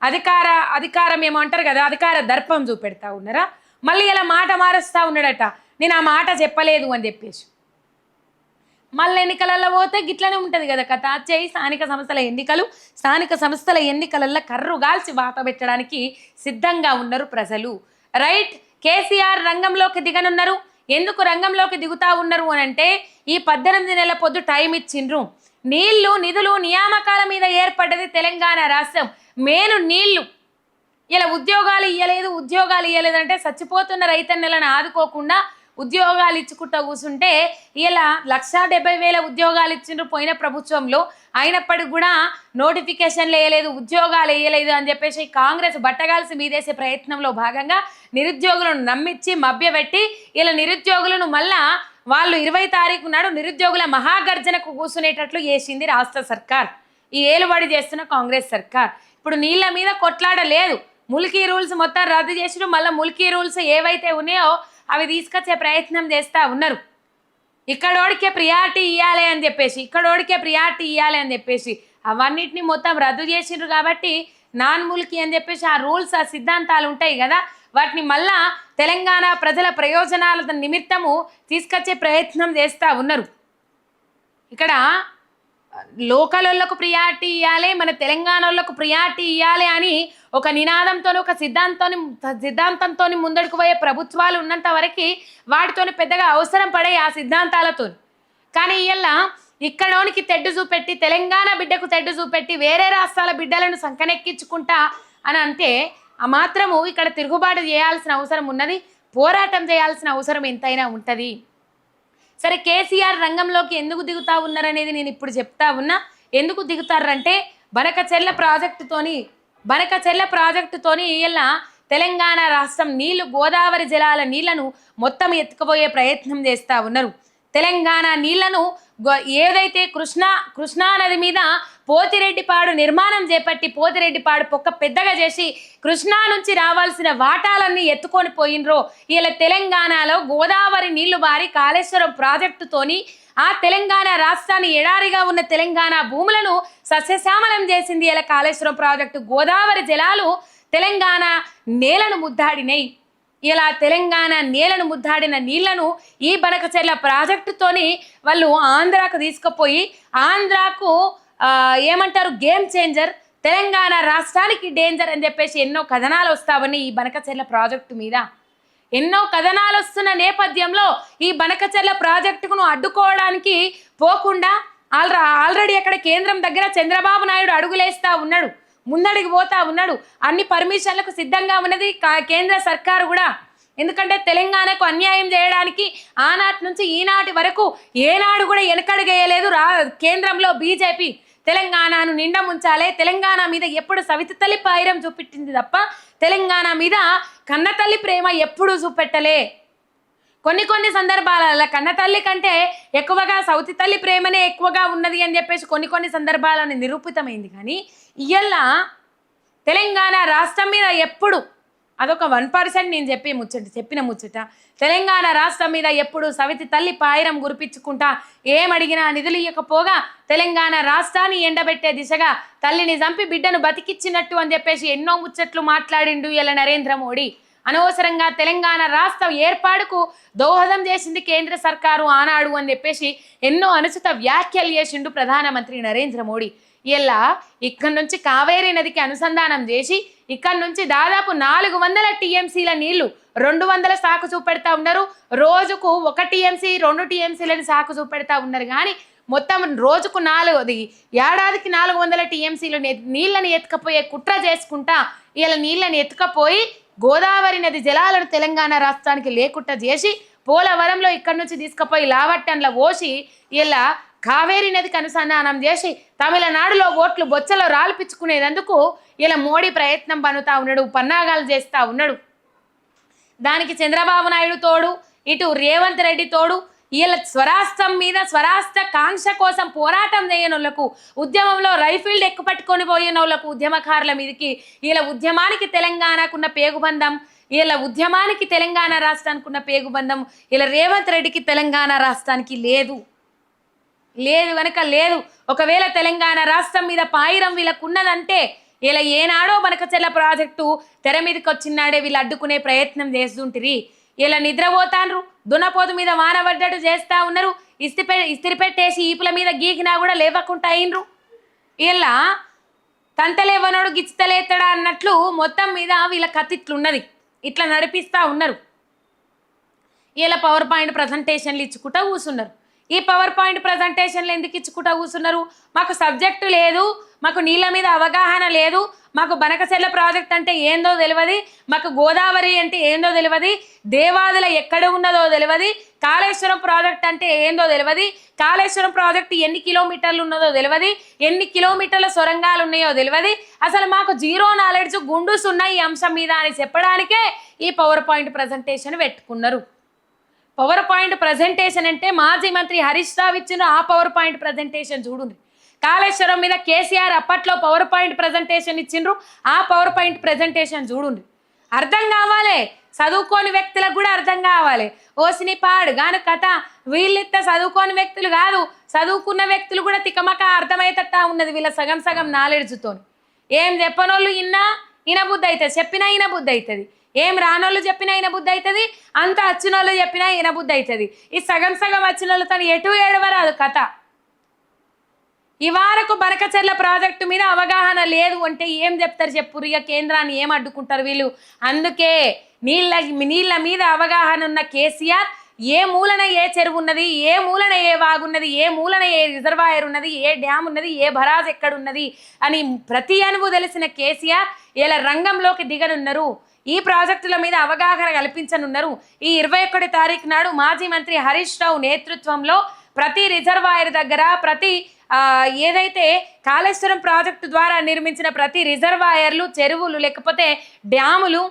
అధికారం ఏమో అంటారు కదా, అధికార దర్పం చూపెడతా ఉన్నారా. మళ్ళీ ఇలా మాట మారుస్తూ ఉన్నాడట, నేను ఆ మాట చెప్పలేదు అని చెప్పేసి. మళ్ళీ ఎన్నికలలో పోతే గిట్లనే ఉంటుంది కదా కథ. చేయి స్థానిక సంస్థల ఎన్నికలలో కర్రు గాల్చి వాత పెట్టడానికి సిద్ధంగా ఉన్నారు ప్రజలు. రైట్, కేసీఆర్ రంగంలోకి దిగనున్నారు. ఎందుకు రంగంలోకి దిగుతా ఉన్నారు అని అంటే, ఈ 18 నెలల పొద్దు టైం ఇచ్చిండ్రు. నీళ్లు నిధులు నియామకాల మీద ఏర్పడ్డది తెలంగాణ రాష్ట్రం. మేను నీళ్లు. ఇలా ఉద్యోగాలు ఇయ్యలేదు అంటే చచ్చిపోతున్న రైతన్నలను ఆదుకోకుండా ఉద్యోగాలు ఇచ్చుకుంటూ కూర్చుంటే ఇలా 1,70,000 ఉద్యోగాలు ఇచ్చిండ్రు పోయిన ప్రభుత్వంలో. అయినప్పటికి కూడా నోటిఫికేషన్లు వేయలేదు, ఉద్యోగాలు వేయలేదు అని చెప్పేసి కాంగ్రెస్ బట్టగాల్సి మీదేసే ప్రయత్నంలో భాగంగా నిరుద్యోగులను నమ్మించి మభ్యపెట్టి ఇలా నిరుద్యోగులను మళ్ళా వాళ్ళు 20 తారీఖు నాడు నిరుద్యోగుల మహాగర్జనకు కూర్చునేటట్లు చేసింది రాష్ట్ర సర్కార్, ఈ ఏలుబడి చేస్తున్న కాంగ్రెస్ సర్కార్. ఇప్పుడు నీళ్ళ మీద కొట్లాడ లేదు, ముల్కీ రూల్స్ మొత్తం రద్దు చేసిన మళ్ళీ ముల్కీ రూల్స్ ఏవైతే ఉన్నాయో అవి తీసుకొచ్చే ప్రయత్నం చేస్తూ ఉన్నారు. ఇక్కడోడికే ప్రియారిటీ ఇవ్వాలి అని చెప్పేసి అవన్నిటిని మొత్తం రద్దు చేసిండ్రు. కాబట్టి నాన్ ముల్కీ అని చెప్పేసి ఆ రూల్స్ ఆ సిద్ధాంతాలు ఉంటాయి కదా, వాటిని మళ్ళా తెలంగాణ ప్రజల ప్రయోజనాల నిమిత్తము తీసుకొచ్చే ప్రయత్నం చేస్తూ ఉన్నారు. ఇక్కడ లోకలకు ప్రియారిటీ ఇవ్వాలి, మన తెలంగాణ వాళ్ళకు ప్రియారిటీ ఇవ్వాలి అని ఒక నినాదంతో ఒక సిద్ధాంతంతో ముందడుకు పోయే ప్రభుత్వాలు ఉన్నంత వరకు వాటితోని పెద్దగా అవసరం పడే ఆ సిద్ధాంతాలతో. కానీ ఇలా ఇక్కడోనికి తెడ్డు చూపెట్టి తెలంగాణ బిడ్డకు తెడ్డు చూపెట్టి వేరే రాష్ట్రాల బిడ్డలను సంకనెక్కించుకుంటా అని అంటే ఆ మాత్రము ఇక్కడ తిరుగుబాటు చేయాల్సిన అవసరం ఉన్నది, పోరాటం చేయాల్సిన అవసరం ఎంతైనా ఉంటుంది. సరే, కేసీఆర్ రంగంలోకి ఎందుకు దిగుతా ఉన్నారనేది నేను ఇప్పుడు చెప్తా ఉన్నా. ఎందుకు దిగుతారంటే బనకచెర్ల ప్రాజెక్టుతోని ఇలా తెలంగాణ రాష్ట్రం గోదావరి జలాల నీళ్లను మొత్తం ఎత్తుకుపోయే ప్రయత్నం చేస్తూ ఉన్నారు. తెలంగాణ నీళ్లను ఏదైతే కృష్ణా నది మీద పోతిరెడ్డిపాడు నిర్మాణం చేపట్టి పోతిరెడ్డిపాడు పొక్క పెద్దగా చేసి కృష్ణా నుంచి రావాల్సిన వాటాలన్నీ ఎత్తుకొని పోయినరో ఇలా తెలంగాణలో గోదావరి నీళ్లు బారి కాళేశ్వరం ప్రాజెక్టుతోని ఆ తెలంగాణ రాష్ట్రాన్ని ఎడారిగా ఉన్న తెలంగాణ భూములను సస్యశ్యామలం చేసింది. ఇలా కాళేశ్వరం ప్రాజెక్టు గోదావరి జలాలు తెలంగాణ నేలను ముద్దాడినాయి. ఇలా తెలంగాణ నేలను ముద్దాడిన నీళ్లను ఈ బనకచెర్ల ప్రాజెక్టుతోని వాళ్ళు ఆంధ్రాకు తీసుకుపోయి ఆంధ్రాకు ఏమంటారు గేమ్ చేంజర్, తెలంగాణ రాష్ట్రానికి డేంజర్ అని చెప్పేసి ఎన్నో కథనాలు వస్తావని ఈ బనకచెర్ల ప్రాజెక్టు మీద ఎన్నో కథనాలు వస్తున్న నేపథ్యంలో ఈ బనకచెర్ల ప్రాజెక్టును అడ్డుకోవడానికి పోకుండా ఆల్రెడీ అక్కడ కేంద్రం దగ్గర చంద్రబాబు నాయుడు అడుగులేస్తా ఉన్నాడు, ముందడికి పోతా ఉన్నాడు. అన్ని పర్మిషన్లకు సిద్ధంగా ఉన్నది కేంద్ర సర్కారు కూడా. ఎందుకంటే తెలంగాణకు అన్యాయం చేయడానికి ఆనాటి నుంచి ఈనాటి వరకు ఏనాడు కూడా వెనకడుగేయలేదు కేంద్రంలో బీజేపీ. తెలంగాణను నిండా ముంచాలే, తెలంగాణ మీద ఎప్పుడు సవితి తల్లి పాయిరం చూపెట్టింది తప్ప తెలంగాణ మీద కన్నతల్లి ప్రేమ ఎప్పుడూ చూపెట్టలే. కొన్ని సందర్భాలలో కన్నతల్లి కంటే ఎక్కువగా సౌతి తల్లి ప్రేమనే ఎక్కువగా ఉన్నది అని చెప్పేసి కొన్ని సందర్భాలను నిరూపితమైంది. కానీ ఇయ్యల్లా తెలంగాణ రాష్ట్రం మీద ఎప్పుడు అదొక 1% నేను చెప్పిన ముచ్చట తెలంగాణ రాష్ట్రం మీద ఎప్పుడు సవితి తల్లి పాయిరం గురిపించుకుంటా ఏమడిగినా నిధులు ఇవ్వకపోగా తెలంగాణ రాష్ట్రాన్ని ఎండబెట్టే దిశగా తల్లిని చంపి బిడ్డను బతికిచ్చినట్టు అని చెప్పేసి ఎన్నో ముచ్చట్లు మాట్లాడిండు ఇలా నరేంద్ర మోడీ. అనవసరంగా తెలంగాణ రాష్ట్ర ఏర్పాటుకు దోహదం చేసింది కేంద్ర సర్కారు ఆనాడు అని చెప్పేసి ఎన్నో అనుచిత వ్యాఖ్యలు చేసిండు ప్రధానమంత్రి నరేంద్ర మోడీ. ఇలా ఇక్కడ నుంచి కావేరీ నదికి అనుసంధానం చేసి ఇక్కడ నుంచి దాదాపు 400 టీఎంసీల నీళ్లు 200 సాకు చూపెడతా ఉన్నారు. రోజుకు 1 టీఎంసీ 2 టీఎంసీలని సాకు చూపెడతా ఉన్నారు. కానీ మొత్తం రోజుకు ఏడాదికి 400 టీఎంసీలు నీళ్ళని ఎత్తుకపోయే కుట్ర చేసుకుంటా ఇలా నీళ్ళని ఎత్తుకపోయి గోదావరి నది జలాలను తెలంగాణ రాష్ట్రానికి లేకుండా చేసి పోలవరంలో ఇక్కడ నుంచి తీసుకుపోయి లావట్టన్ల పోసి ఇలా కావేరీ నదికి అనుసంధానం చేసి తమిళనాడులో ఓట్లు బొచ్చలో రాల్పించుకునేందుకు ఇలా మోడీ ప్రయత్నం పన్నుతా ఉన్నాడు, పన్నాగాలు చేస్తూ ఉన్నాడు. దానికి చంద్రబాబు నాయుడు తోడు, ఇటు రేవంత్ రెడ్డి తోడు. వీళ్ళ స్వరాష్ట్రం మీద స్వరాష్ట్ర కాంక్ష కోసం పోరాటం చేయనోళ్లకు, ఉద్యమంలో రైఫిల్డ్ ఎక్కుపట్టుకొని పోయినోళ్లకు, ఉద్యమకారుల మీదకి వీళ్ళ ఉద్యమానికి తెలంగాణకున్న పేగుబంధం, వీళ్ళ ఉద్యమానికి తెలంగాణ రాష్ట్రానికి ఉన్న పేగుబంధం ఇలా రేవంత్ రెడ్డికి తెలంగాణ రాష్ట్రానికి లేదు కనుక లేదు. ఒకవేళ తెలంగాణ రాష్ట్రం మీద పాయిరం వీళ్ళకు ఉన్నదంటే ఇలా ఏనాడో బనకచెర్ల ప్రాజెక్టు తెర మీదకి వచ్చినాడే వీళ్ళు అడ్డుకునే ప్రయత్నం చేస్తుంటిరి. ఇలా నిద్రపోతాండ్రు, దున్నపోతు మీద వాన పడ్డట్టు చేస్తూ ఉన్నారు. ఇస్తిరి పెట్టేసి ఈపుల మీద గీకినా కూడా లేవకుండా అయినరు. ఇలా తంతలేవనోడు గిచ్చితలేస్తాడా అన్నట్లు మొత్తం మీద వీళ్ళ కత్తిట్లున్నది. ఇట్లా నడిపిస్తూ ఉన్నారు. ఇలా పవర్ పాయింట్ ప్రజెంటేషన్లు ఇచ్చుకుంటా కూర్చున్నారు. ఈ పవర్ పాయింట్ ప్రజెంటేషన్లు ఎందుకు ఇచ్చుకుంటా కూర్చున్నారు? మాకు సబ్జెక్టు లేదు, మాకు నీళ్ళ మీద అవగాహన లేదు, మాకు బనకచెర్ల ప్రాజెక్ట్ అంటే ఏందో తెలియదు, మాకు గోదావరి అంటే ఏందో తెలియదు, దేవాదుల ఎక్కడ ఉన్నదో తెలియదు, కాళేశ్వరం ప్రాజెక్ట్ అంటే ఏందో తెలియదు, కాళేశ్వరం ప్రాజెక్టు ఎన్ని కిలోమీటర్లు ఉన్నదో తెలియదు, ఎన్ని కిలోమీటర్ల సొరంగాలు ఉన్నాయో తెలియదు, అసలు మాకు జీరో నాలెడ్జ్ గుండుస్ ఉన్నాయి ఈ అంశం మీద అని చెప్పడానికే ఈ పవర్ పాయింట్ ప్రజెంటేషన్ పెట్టుకున్నారు. పవర్ పాయింట్ ప్రజెంటేషన్ అంటే మాజీ మంత్రి హరీష్ రావు ఇచ్చిన ఆ పవర్ పాయింట్ ప్రజెంటేషన్ చూడండి. కాళేశ్వరం మీద కేసీఆర్ అప్పట్లో పవర్ పాయింట్ ప్రజెంటేషన్ ఇచ్చిండ్రు, ఆ పవర్ పాయింట్ ప్రజెంటేషన్ చూడండి. అర్థం కావాలి, చదువుకోని వ్యక్తులకు కూడా అర్థం కావాలి. ఓసిని పాడు గాను కథ వీళ్ళిత్త చదువుకోని వ్యక్తులు కాదు, చదువుకున్న వ్యక్తులు కూడా తికమక అర్థమయ్యేటట్టా ఉన్నది వీళ్ళ సగం సగం నాలెడ్జ్తో. ఏం చెప్పనోళ్ళు ఇనబుద్ధి అవుతుంది, చెప్పినా ఇనబుద్ధి అవుతుంది. ఏం రానోళ్ళు చెప్పినా ఇనబుద్ధి అవుతుంది, అంత వచ్చినోళ్ళు చెప్పినా ఇనబుద్ధి అవుతుంది. ఈ సగం సగం వచ్చినోళ్ళతో ఎటు ఏడవరాదు కథ. ఈ వారకు బనకచెర్ల ప్రాజెక్టు మీద అవగాహన లేదు అంటే ఏం చెప్తారు చెప్పురు? ఇక కేంద్రాన్ని ఏం అడ్డుకుంటారు వీళ్ళు? అందుకే నీళ్ళ మీద అవగాహన ఉన్న కేసీఆర్ ఏ మూలన ఏ చెరువు ఉన్నది, ఏ మూలన ఏ వాగున్నది, ఏ మూలన ఏ రిజర్వాయర్ ఉన్నది, ఏ డ్యామ్ ఉన్నది, ఏ బరాజ్ ఎక్కడున్నది అని ప్రతి అనువు తెలిసిన కేసీఆర్ ఇలా రంగంలోకి దిగనున్నారు. ఈ ప్రాజెక్టుల మీద అవగాహన కల్పించనున్నారు. ఈ 21 తారీఖు నాడు మాజీ మంత్రి హరీష్ రావు నేతృత్వంలో ప్రతి రిజర్వాయర్ దగ్గర, ప్రతి ఏదైతే కాళేశ్వరం ప్రాజెక్టు ద్వారా నిర్మించిన ప్రతి రిజర్వాయర్లు, చెరువులు లేకపోతే డ్యాములు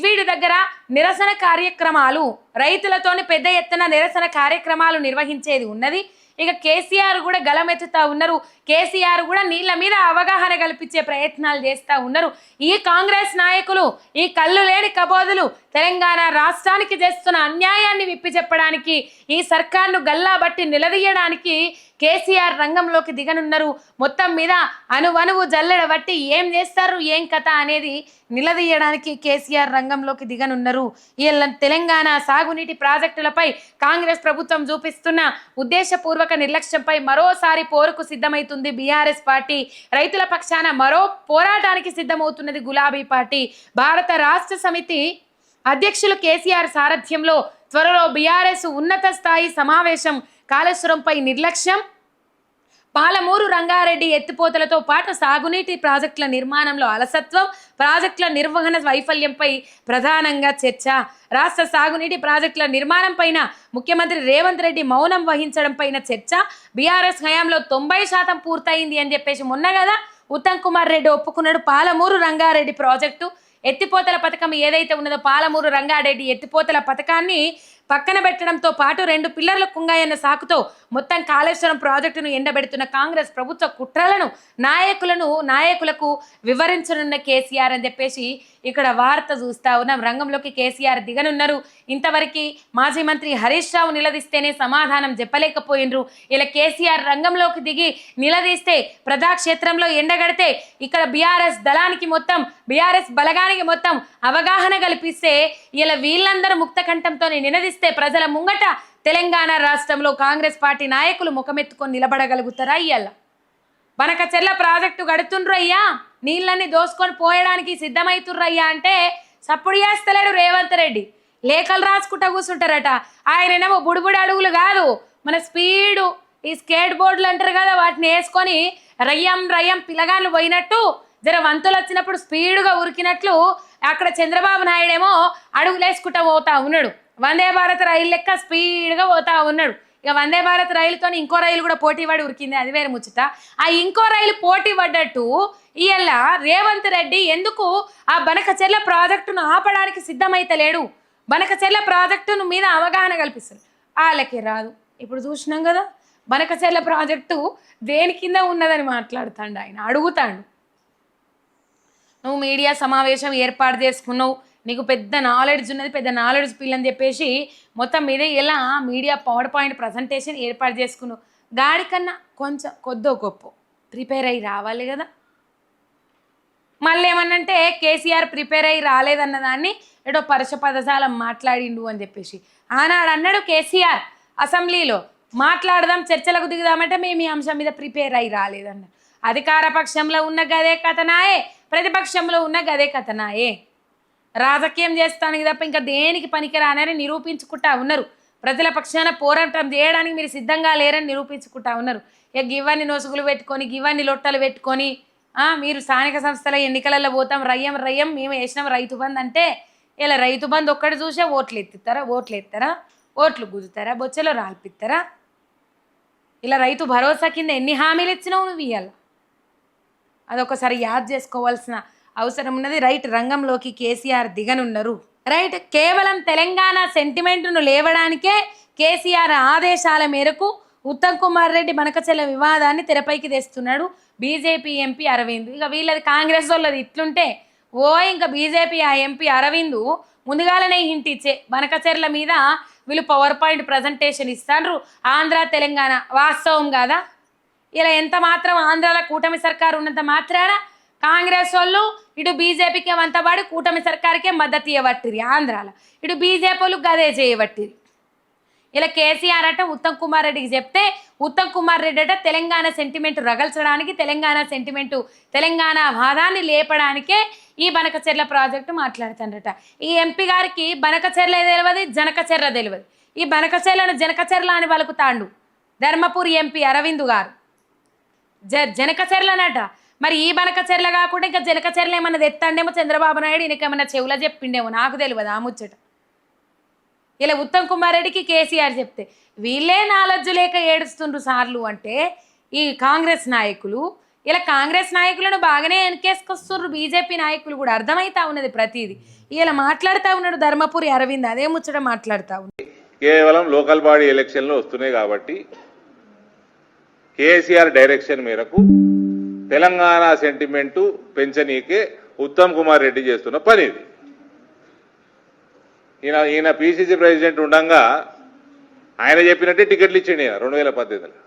వీటి దగ్గర నిరసన కార్యక్రమాలు, రైతులతోని పెద్ద ఎత్తున నిరసన కార్యక్రమాలు నిర్వహించేది ఉన్నది. ఇక కేసీఆర్ కూడా గలమెత్తుతా ఉన్నారు. కేసీఆర్ కూడా నీళ్ళ మీద అవగాహన కల్పించే ప్రయత్నాలు చేస్తూ ఉన్నారు. ఈ కాంగ్రెస్ నాయకులు, ఈ కళ్ళు లేని కబోదులు తెలంగాణ రాష్ట్రానికి చేస్తున్న అన్యాయాన్ని విప్పి చెప్పడానికి, ఈ సర్కార్ను గల్లాబట్టి నిలదీయడానికి కేసీఆర్ రంగంలోకి దిగనున్నారు. మొత్తం మీద అనువనువు జల్లెడ బట్టి ఏం చేస్తారు, ఏం కథ అనేది నిలదీయడానికి కేసీఆర్ రంగంలోకి దిగనున్నారు. ఈ తెలంగాణ సాగునీటి ప్రాజెక్టులపై కాంగ్రెస్ ప్రభుత్వం చూపిస్తున్న ఉద్దేశపూర్వక నిర్లక్ష్యంపై మరోసారి పోరుకు సిద్ధమవుతుంది బీఆర్ఎస్ పార్టీ. రైతుల పక్షాన మరో పోరాటానికి సిద్ధమవుతున్నది గులాబీ పార్టీ. భారత రాష్ట్ర సమితి అధ్యక్షులు కేసీఆర్ సారథ్యంలో త్వరలో బీఆర్ఎస్ ఉన్నత స్థాయి సమావేశం. కాళేశ్వరంపై నిర్లక్ష్యం, పాలమూరు రంగారెడ్డి ఎత్తిపోతలతో పాటు సాగునీటి ప్రాజెక్టుల నిర్మాణంలో అలసత్వం, ప్రాజెక్టుల నిర్వహణ వైఫల్యంపై ప్రధానంగా చర్చ. రాష్ట్ర సాగునీటి ప్రాజెక్టుల నిర్మాణం పైన ముఖ్యమంత్రి రేవంత్ రెడ్డి మౌనం వహించడం పైన చర్చ. బీఆర్ఎస్ హయాంలో 90% పూర్తయింది అని చెప్పేసి మొన్న కదా ఉత్తమ్ కుమార్ రెడ్డి ఒప్పుకున్నాడు. పాలమూరు రంగారెడ్డి ప్రాజెక్టు ఎత్తిపోతల పథకం ఏదైతే ఉన్నదో పాలమూరు రంగారెడ్డి ఎత్తిపోతల పథకాన్ని పక్కన పెట్టడంతో పాటు 2 పిల్లర్లు కుంగాయన్న సాకుతో మొత్తం కాళేశ్వరం ప్రాజెక్టును ఎండబెడుతున్న కాంగ్రెస్ ప్రభుత్వ కుట్రలను నాయకులకు వివరించనున్న కేసీఆర్ అని చెప్పేసి ఇక్కడ వార్త చూస్తా ఉన్నాం. రంగంలోకి కేసీఆర్ దిగనున్నారు. ఇంతవరకు మాజీ మంత్రి హరీష్ రావు నిలదీస్తేనే సమాధానం చెప్పలేకపోయినరు. ఇలా కేసీఆర్ రంగంలోకి దిగి నిలదీస్తే ప్రజాక్షేత్రంలో ఎండగడితే ఇక్కడ బీఆర్ఎస్ దళానికి మొత్తం, బీఆర్ఎస్ బలగానికి మొత్తం అవగాహన కల్పిస్తే ఇలా వీళ్ళందరూ ముక్త కంఠంతో నినదిస్తే ప్రజల ముంగట తెలంగాణ రాష్ట్రంలో కాంగ్రెస్ పార్టీ నాయకులు ముఖమెత్తుకొని నిలబడగలుగుతారా? ఇయ్యాల బనకచెర్ల ప్రాజెక్టు గడుతుండ్రయ్యా, నీళ్ళని దోసుకొని పోయడానికి సిద్ధమవుతుర్రయ్యా అంటే సప్పుడు చేస్తలేడు రేవంత్ రెడ్డి. లేఖలు రాసుకుంటా కూర్చుంటారట. ఆయనేమో బుడిబుడి అడుగులు కాదు, మన స్పీడు ఈ స్కేట్ బోర్డులు అంటారు కదా, వాటిని వేసుకొని రయ్యం పిల్లగాళ్ళు పోయినట్టు జర వంతులు వచ్చినప్పుడు స్పీడుగా ఉరికినట్లు అక్కడ చంద్రబాబు నాయుడేమో అడుగులు వేసుకుంటా పోతా ఉన్నాడు. వందే భారత్ రైలు లెక్క స్పీడ్గా పోతా ఉన్నాడు. ఇక వందే భారత్ రైలుతో ఇంకో రైలు కూడా పోటీ పడి ఉరికింది, అది వేరే ముచ్చట. ఆ ఇంకో రైలు పోటీ పడ్డట్టు ఇవాళ రేవంత్ రెడ్డి ఎందుకు ఆ బనకచెర్ల ప్రాజెక్టును ఆపడానికి సిద్ధమైతలేడు? బనకచెర్ల ప్రాజెక్టును మీద అవగాహన కల్పిస్తారు, వాళ్ళకి రాదు. ఇప్పుడు చూసినాం కదా బనకచెర్ల ప్రాజెక్టు దేని కింద ఉన్నదని మాట్లాడుతాడు ఆయన, అడుగుతాడు. నువ్వు మీడియా సమావేశం ఏర్పాటు చేసుకున్నావు, నీకు పెద్ద నాలెడ్జ్ ఉన్నది, పెద్ద నాలెడ్జ్ పిల్ అని చెప్పేసి మొత్తం మీదే ఇలా మీడియా పవర్ పాయింట్ ప్రజెంటేషన్ ఏర్పాటు చేసుకున్నావు. గాడి కన్నా కొంచెం కొద్దో గొప్ప ప్రిపేర్ అయ్యి రావాలి కదా. మళ్ళీ ఏమన్నంటే కేసీఆర్ ప్రిపేర్ అయ్యి రాలేదన్న దాన్ని ఏదో పరుష పదజాలం మాట్లాడిండు అని చెప్పేసి ఆనాడు అన్నాడు కేసీఆర్ అసెంబ్లీలో మాట్లాడదాం చర్చలకు దిగుదామంటే మేము ఈ అంశం మీద ప్రిపేర్ అయ్యి రాలేదన్న. అధికార పక్షంలో ఉన్న గదే కథనాయే, ప్రతిపక్షంలో ఉన్న గదే కథనాయే. రాజకీయం చేస్తానికి తప్ప ఇంకా దేనికి పనికిరానని నిరూపించుకుంటా ఉన్నారు. ప్రజల పక్షాన పోరాటం చేయడానికి మీరు సిద్ధంగా లేరని నిరూపించుకుంటా ఉన్నారు. ఇక గివ్వన్ని నొసుగులు పెట్టుకొని గివ్వన్ని లొట్టలు పెట్టుకొని మీరు స్థానిక సంస్థల ఎన్నికలలో పోతాం రయ్యం మేము వేసినాం రైతు బంధు అంటే ఇలా రైతు బంధు ఒక్కటి చూసే ఓట్లు ఎత్తారా ఓట్లు గుద్దుతారా బొచ్చలో రాల్పిస్తారా? ఇలా రైతు భరోసా కింద ఎన్ని హామీలు ఇచ్చినావు నువ్వు ఇవాళ? అదొకసారి యాద్ చేసుకోవాల్సిన అవసరం ఉన్నది. రైట్, రంగంలోకి కేసీఆర్ దిగనున్నారు. రైట్, కేవలం తెలంగాణ సెంటిమెంట్ను లేవడానికే కేసీఆర్ ఆదేశాల మేరకు ఉత్తమ్ కుమార్ రెడ్డి బనకచెర్ల వివాదాన్ని తెరపైకి తెస్తున్నాడు బీజేపీ ఎంపీ అరవింద్. ఇక వీళ్ళది కాంగ్రెస్ వాళ్ళది ఇట్లుంటే ఇంకా బీజేపీ ఆ ఎంపీ అరవింద్ ముందుగాలనే హింట్ ఇచ్చే బనకచెర్ల మీద వీళ్ళు పవర్ పాయింట్ ప్రజెంటేషన్ ఇస్తారు ఆంధ్ర తెలంగాణ. వాస్తవం కాదా? ఇలా ఎంత మాత్రం ఆంధ్రాలో కూటమి సర్కారు ఉన్నంత మాత్రాన కాంగ్రెస్ వాళ్ళు ఇటు బీజేపీకి వంతబడి కూటమి సర్కారుకే మద్దతు ఇవ్వబట్టిరి. ఆంధ్రాలో ఇటు బీజేపీ వాళ్ళు గదే చేయబట్టిరి. ఇలా కేసీఆర్ అట ఉత్తమ్ కుమార్ రెడ్డికి చెప్తే ఉత్తమ్ కుమార్ రెడ్డి అట తెలంగాణ సెంటిమెంట్ రగల్చడానికి తెలంగాణ వాదాన్ని లేపడానికే ఈ బనకచెర్ల ప్రాజెక్టు మాట్లాడుతాడట. ఈ ఎంపీ గారికి బనకచెర్ల తెలియదు, జనకచెర్ల తెలియదు. ఈ బనకచెర్లను జనకచెర్ల అని పలుకుతాండు ధర్మపురి ఎంపీ అరవింద్ గారు. జనకచెర్లనట. మరి ఈ బనకచెర్ల కాకుండా ఇంకా జనకచెర్ల ఏమన్నా తెత్తాండేమో చంద్రబాబు నాయుడు ఈయనకేమన్నా చెవులో చెప్పిండేమో నాకు తెలియదు ఆ ముచ్చట. ఇలా ఉత్తమ్ కుమార్ రెడ్డికి కేసీఆర్ చెప్తే వీళ్ళే నాలెడ్జ్ లేక ఏడుస్తుండ్రు సార్లు అంటే ఈ కాంగ్రెస్ నాయకులు. ఇలా కాంగ్రెస్ నాయకులను బాగానే వెనకేసుకొస్తున్నారు బీజేపీ నాయకులు కూడా. అర్థమవుతా ఉన్నది ప్రతిదీ. ఇలా మాట్లాడుతూ ఉన్నాడు ధర్మపురి అరవింద్, అదే ముచ్చట మాట్లాడుతూ ఉన్నాడు. కేవలం లోకల్ బాడీ ఎలక్షన్లు వస్తున్నాయి కాబట్టి కేసీఆర్ డైరెక్షన్ మేరకు తెలంగాణ సెంటిమెంటు పెంచనీకే ఉత్తమ్ కుమార్ రెడ్డి చేస్తున్న పని ఇది. ఈయన పిసిసి ప్రెసిడెంట్ ఉండగా ఆయన చెప్పినట్టే టికెట్లు ఇచ్చిండు 2018లో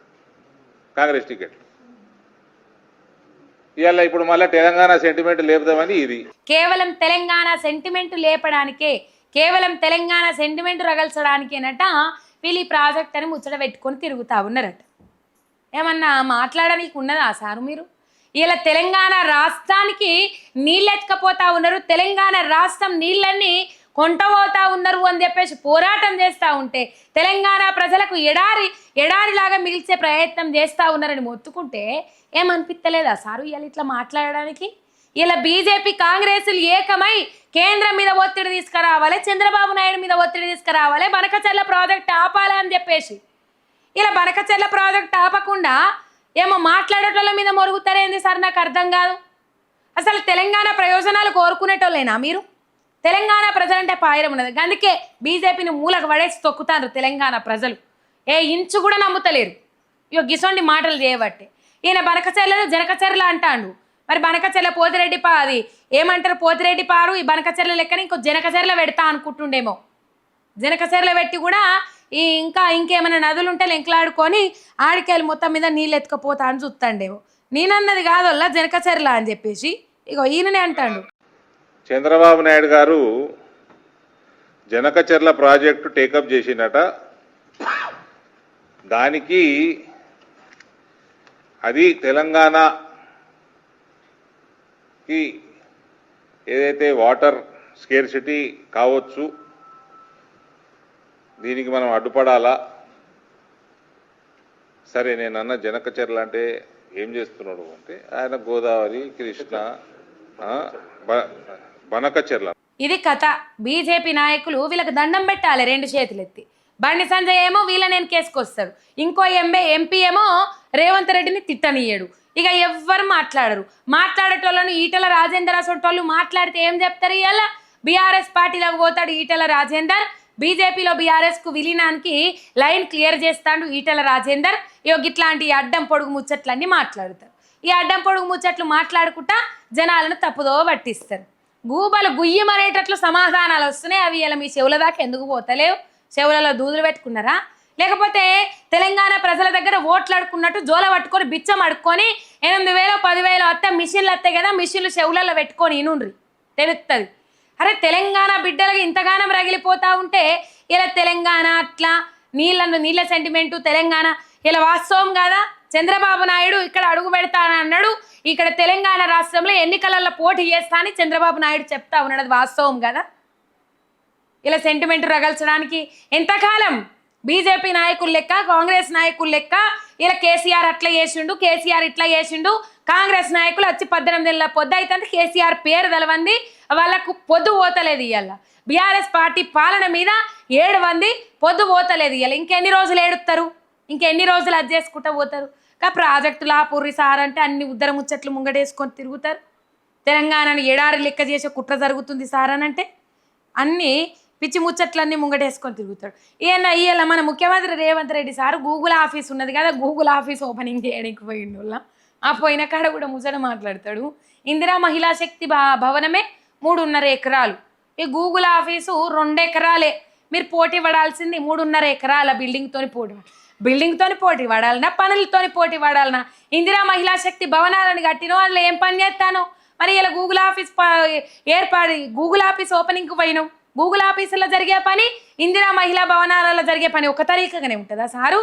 కాంగ్రెస్ టికెట్లు. ఇవాళ ఇప్పుడు మళ్ళీ తెలంగాణ సెంటిమెంట్ లేపుదామని ఇది. కేవలం తెలంగాణ సెంటిమెంట్ లేపడానికే, కేవలం తెలంగాణ సెంటిమెంట్ రగల్చడానికేనట వీళ్ళు ఈ ప్రాజెక్ట్ అని ముచ్చట పెట్టుకొని తిరుగుతా ఉన్నారట. ఏమన్నా మాట్లాడడానికి ఉన్నదా సారు మీరు? ఇలా తెలంగాణ రాష్ట్రానికి నీళ్ళు ఎత్తుకపోతా ఉన్నారు, తెలంగాణ రాష్ట్రం నీళ్ళన్నీ కొంటపోతా ఉన్నారు అని చెప్పేసి పోరాటం చేస్తూ ఉంటే తెలంగాణ ప్రజలకు ఎడారిలాగా మిగిల్చే ప్రయత్నం చేస్తూ ఉన్నారని మొత్తుకుంటే ఏమనిపిస్తలేదా సారు ఇలా ఇట్లా మాట్లాడడానికి? ఇలా బీజేపీ కాంగ్రెస్లు ఏకమై కేంద్రం మీద ఒత్తిడి తీసుకురావాలి, చంద్రబాబు నాయుడు మీద ఒత్తిడి తీసుకురావాలి, బనకచెర్ల ప్రాజెక్ట్ ఆపాలి అని చెప్పేసి. ఇలా బనకచెర్ల ప్రాజెక్ట్ ఆపకుండా ఏమో మాట్లాడేటోళ్ళ మీద మొరుగుతారేంది సార్? నాకు అర్థం కాదు. అసలు తెలంగాణ ప్రయోజనాలు కోరుకునేటోళ్ళేనా మీరు? తెలంగాణ ప్రజలంటే పాయరం ఉన్నది. అందుకే బీజేపీని మూలకు పడేసి తొక్కుతారు తెలంగాణ ప్రజలు. ఏ ఇంచు కూడా నమ్ముతలేరు ఇగో గిసొంటి మాటలు చేయబట్టే. ఈయన బనకచెర్లను జనకచెర్ల అంటాడు. మరి బనకచెర్ల పోతిరెడ్డి అది ఏమంటారు, పోతిరెడ్డి పారు ఈ బనకచెర్ల లెక్కని ఇంకో జనకచెర్ల పెడతా అనుకుంటుండేమో. జనకచెర్ల పెట్టి కూడా ఇంకేమైనా నదులు ఉంటే లెంకలాడుకొని ఆడికాయలు మొత్తం మీద నీళ్ళు ఎత్తుకపోతా అని చూస్తాండేమో. నేనన్నది కాదల్లా జనకచెర్ల అని చెప్పేసి ఇగో ఈయననే అంటాడు. చంద్రబాబు నాయుడు గారు జనకచెర్ల ప్రాజెక్టు టేకప్ చేసినట. దానికి అది తెలంగాణకి ఏదైతే వాటర్ స్కేర్సిటీ కావచ్చు, దీనికి మనం అడ్డుపడాలా. సరే, నేను అన్న జనకచెర్ల అంటే ఏం చేస్తున్నాడు అంటే ఆయన గోదావరి, కృష్ణ, బనకచెర్ల. ఇది కథ. బీజేపీ నాయకులు వీళ్ళకి దండం పెట్టాలి రెండు చేతులు ఎత్తి. బండి సంజయ్ ఏమో వీళ్ళని కేసుకొస్తాడు, ఇంకో ఎంపీ ఏమో రేవంత్ రెడ్డిని తిట్టనియ్యడు. ఇక ఎవ్వరు మాట్లాడేటోళ్ళను ఈటల రాజేందర్ అసోటోళ్ళు మాట్లాడితే ఏం చెప్తారు? ఇవాళ బీఆర్ఎస్ పార్టీలోకి పోతాడు ఈటల రాజేందర్. బీజేపీలో బీఆర్ఎస్కు విలీనానికి లైన్ క్లియర్ చేస్తాడు ఈటల రాజేందర్. ఇట్లాంటి అడ్డం పొడుగు ముచ్చట్లన్నీ మాట్లాడుతారు. ఈ అడ్డం పొడుగు ముచ్చట్లు మాట్లాడుకుంటా జనాలను తప్పుదో పట్టిస్తారు. గూబలు గుయ్యమనేటట్లు సమాధానాలు వస్తున్నాయి. అవి ఇలా మీ చెవుల దాకా ఎందుకు పోతలేవు? చెవులలో దూదులు పెట్టుకున్నారా? లేకపోతే తెలంగాణ ప్రజల దగ్గర ఓట్లు అడుక్కున్నట్టు జోల పట్టుకొని బిచ్చం అడుక్కొని 8,000 10,000 వస్తే మిషన్లు వస్తాయి కదా, మిషన్లు చెవులలో పెట్టుకొని ఇనుండ్రి తెలుస్తుంది. అరే తెలంగాణ బిడ్డలకి ఇంతగానం రగిలిపోతా ఉంటే ఇలా తెలంగాణ అట్లా నీళ్ళ సెంటిమెంటు తెలంగాణ ఇలా వాస్తవం కాదా? చంద్రబాబు నాయుడు ఇక్కడ అడుగు పెడతానన్నాడు, ఇక్కడ తెలంగాణ రాష్ట్రంలో ఎన్నికలలో పోటీ చేస్తా అని చంద్రబాబు నాయుడు చెప్తా ఉన్నాడు. అది వాస్తవం కదా? ఇలా సెంటిమెంట్ రగల్చడానికి ఎంతకాలం బీజేపీ నాయకులు లెక్క, కాంగ్రెస్ నాయకులు లెక్క ఇలా కేసీఆర్ అట్లా చేసిండు, కేసీఆర్ ఇట్లా చేసిండు, కాంగ్రెస్ నాయకులు వచ్చి 18 నెలల పొద్దు అవుతుంది, కేసీఆర్ పేరు తెలవంది, వాళ్ళకు పొద్దు పోతలేదు. ఇవాళ బీఆర్ఎస్ పార్టీ పాలన మీద 7 మంది పొద్దు పోతలేదు. ఇవాళ ఇంకెన్ని రోజులు ఏడుస్తారు, ఇంకెన్ని రోజులు అది చేసుకుంటూ పోతారు? ప్రాజెక్టులు ఆపుర్రి సార్ అంటే అన్ని ఉద్దర ముచ్చట్లు ముంగటేసుకొని తిరుగుతారు. తెలంగాణను ఎడారి లెక్క చేసే కుట్ర జరుగుతుంది సార్ అని అంటే అన్ని పిచ్చి ముచ్చట్లన్నీ ముంగటేసుకొని తిరుగుతాడు. ఇవాళ మన ముఖ్యమంత్రి Revanth Reddy sir Google office ఉన్నది కదా, గూగుల్ ఆఫీస్ ఓపెనింగ్ చేయడానికి పోయిండు. ఆ పోయిన కాడ కూడా ముచ్చట మాట్లాడతాడు. ఇందిరా మహిళా శక్తి భవనమే 3.5 ఎకరాలు, ఈ గూగుల్ ఆఫీసు 2 ఎకరాలే. మీరు పోటీ పడాల్సింది 3.5 ఎకరాల బిల్డింగ్తోని పోటీ పడాలన్నా, పనులతోని పోటీ పడాలన్నా? ఇందిరా మహిళా శక్తి భవనాలను కట్టినో అందులో ఏం పని చేస్తాను? మరి ఇలా గూగుల్ ఆఫీస్ గూగుల్ ఆఫీస్ ఓపెనింగ్కి పోయినావు. గూగుల్ ఆఫీసులో జరిగే పని, ఇందిరా మహిళా భవనాలలో జరిగే పని ఒక తరీకగానే ఉంటుందా సారు?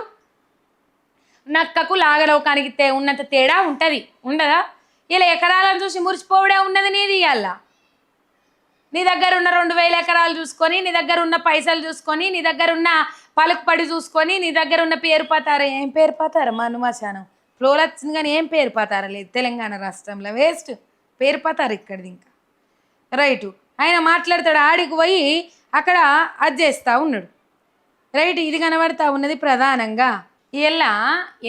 నక్కకు లాగలోకానికి ఉన్నంత తేడా ఉంటుంది, ఉండదా? ఇలా ఎకరాలను చూసి మురిసిపోవడే ఉన్నది నీది. ఇవాళ నీ దగ్గర ఉన్న 2,000 ఎకరాలు చూసుకొని, నీ దగ్గర ఉన్న పైసలు చూసుకొని, నీ దగ్గర ఉన్న పలుకుపడి చూసుకొని, నీ దగ్గర ఉన్న పేరు పతారా? ఏం పేరు పతారా? మనుమాశానం ఫ్లోర్ వచ్చింది కానీ ఏం పేరు పతారా లేదు తెలంగాణ రాష్ట్రంలో. వేస్ట్ పేరు పతారు ఇక్కడిది. ఇంకా రైటు ఆయన మాట్లాడతాడు, ఆడికి పోయి అక్కడ అది చేస్తూ ఉన్నాడు. రైట్, ఇది కనబడతా ఉన్నది ప్రధానంగా. ఇలా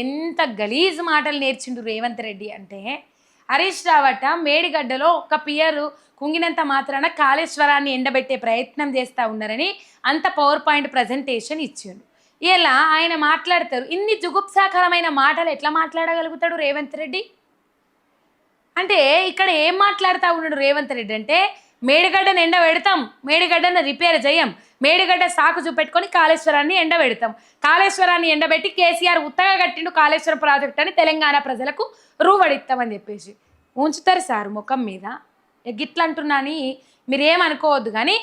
ఎంత గలీజ్ మాటలు నేర్చిండు రేవంత్ రెడ్డి అంటే, హరీష్ రావట మేడిగడ్డలో ఒక్క పియరు కుంగినంత మాత్రాన కాళేశ్వరాన్ని ఎండబెట్టే ప్రయత్నం చేస్తూ ఉన్నారని అంత పవర్ పాయింట్ ప్రజెంటేషన్ ఇచ్చిండు. ఇలా ఆయన మాట్లాడతారు. ఇన్ని జుగుప్సాకరమైన మాటలు ఎట్లా మాట్లాడగలుగుతాడు రేవంత్ రెడ్డి? అంటే ఇక్కడ ఏం మాట్లాడుతూ ఉన్నాడు రేవంత్ రెడ్డి అంటే, మేడిగడ్డను ఎండబెడతాం, మేడిగడ్డను రిపేర్ చేయం, మేడిగడ్డ సాకు చూపెట్టుకొని కాళేశ్వరాన్ని ఎండబెడతాం, కాళేశ్వరాన్ని ఎండబెట్టి కేసీఆర్ ఉత్తగా కట్టిండు కాళేశ్వరం ప్రాజెక్ట్ అని తెలంగాణ ప్రజలకు రూవడిస్తామని చెప్పేసి ఉంచుతారు సార్ ముఖం మీద. గిట్లా అంటున్నా అని మీరేమనుకోవద్దు, కానీ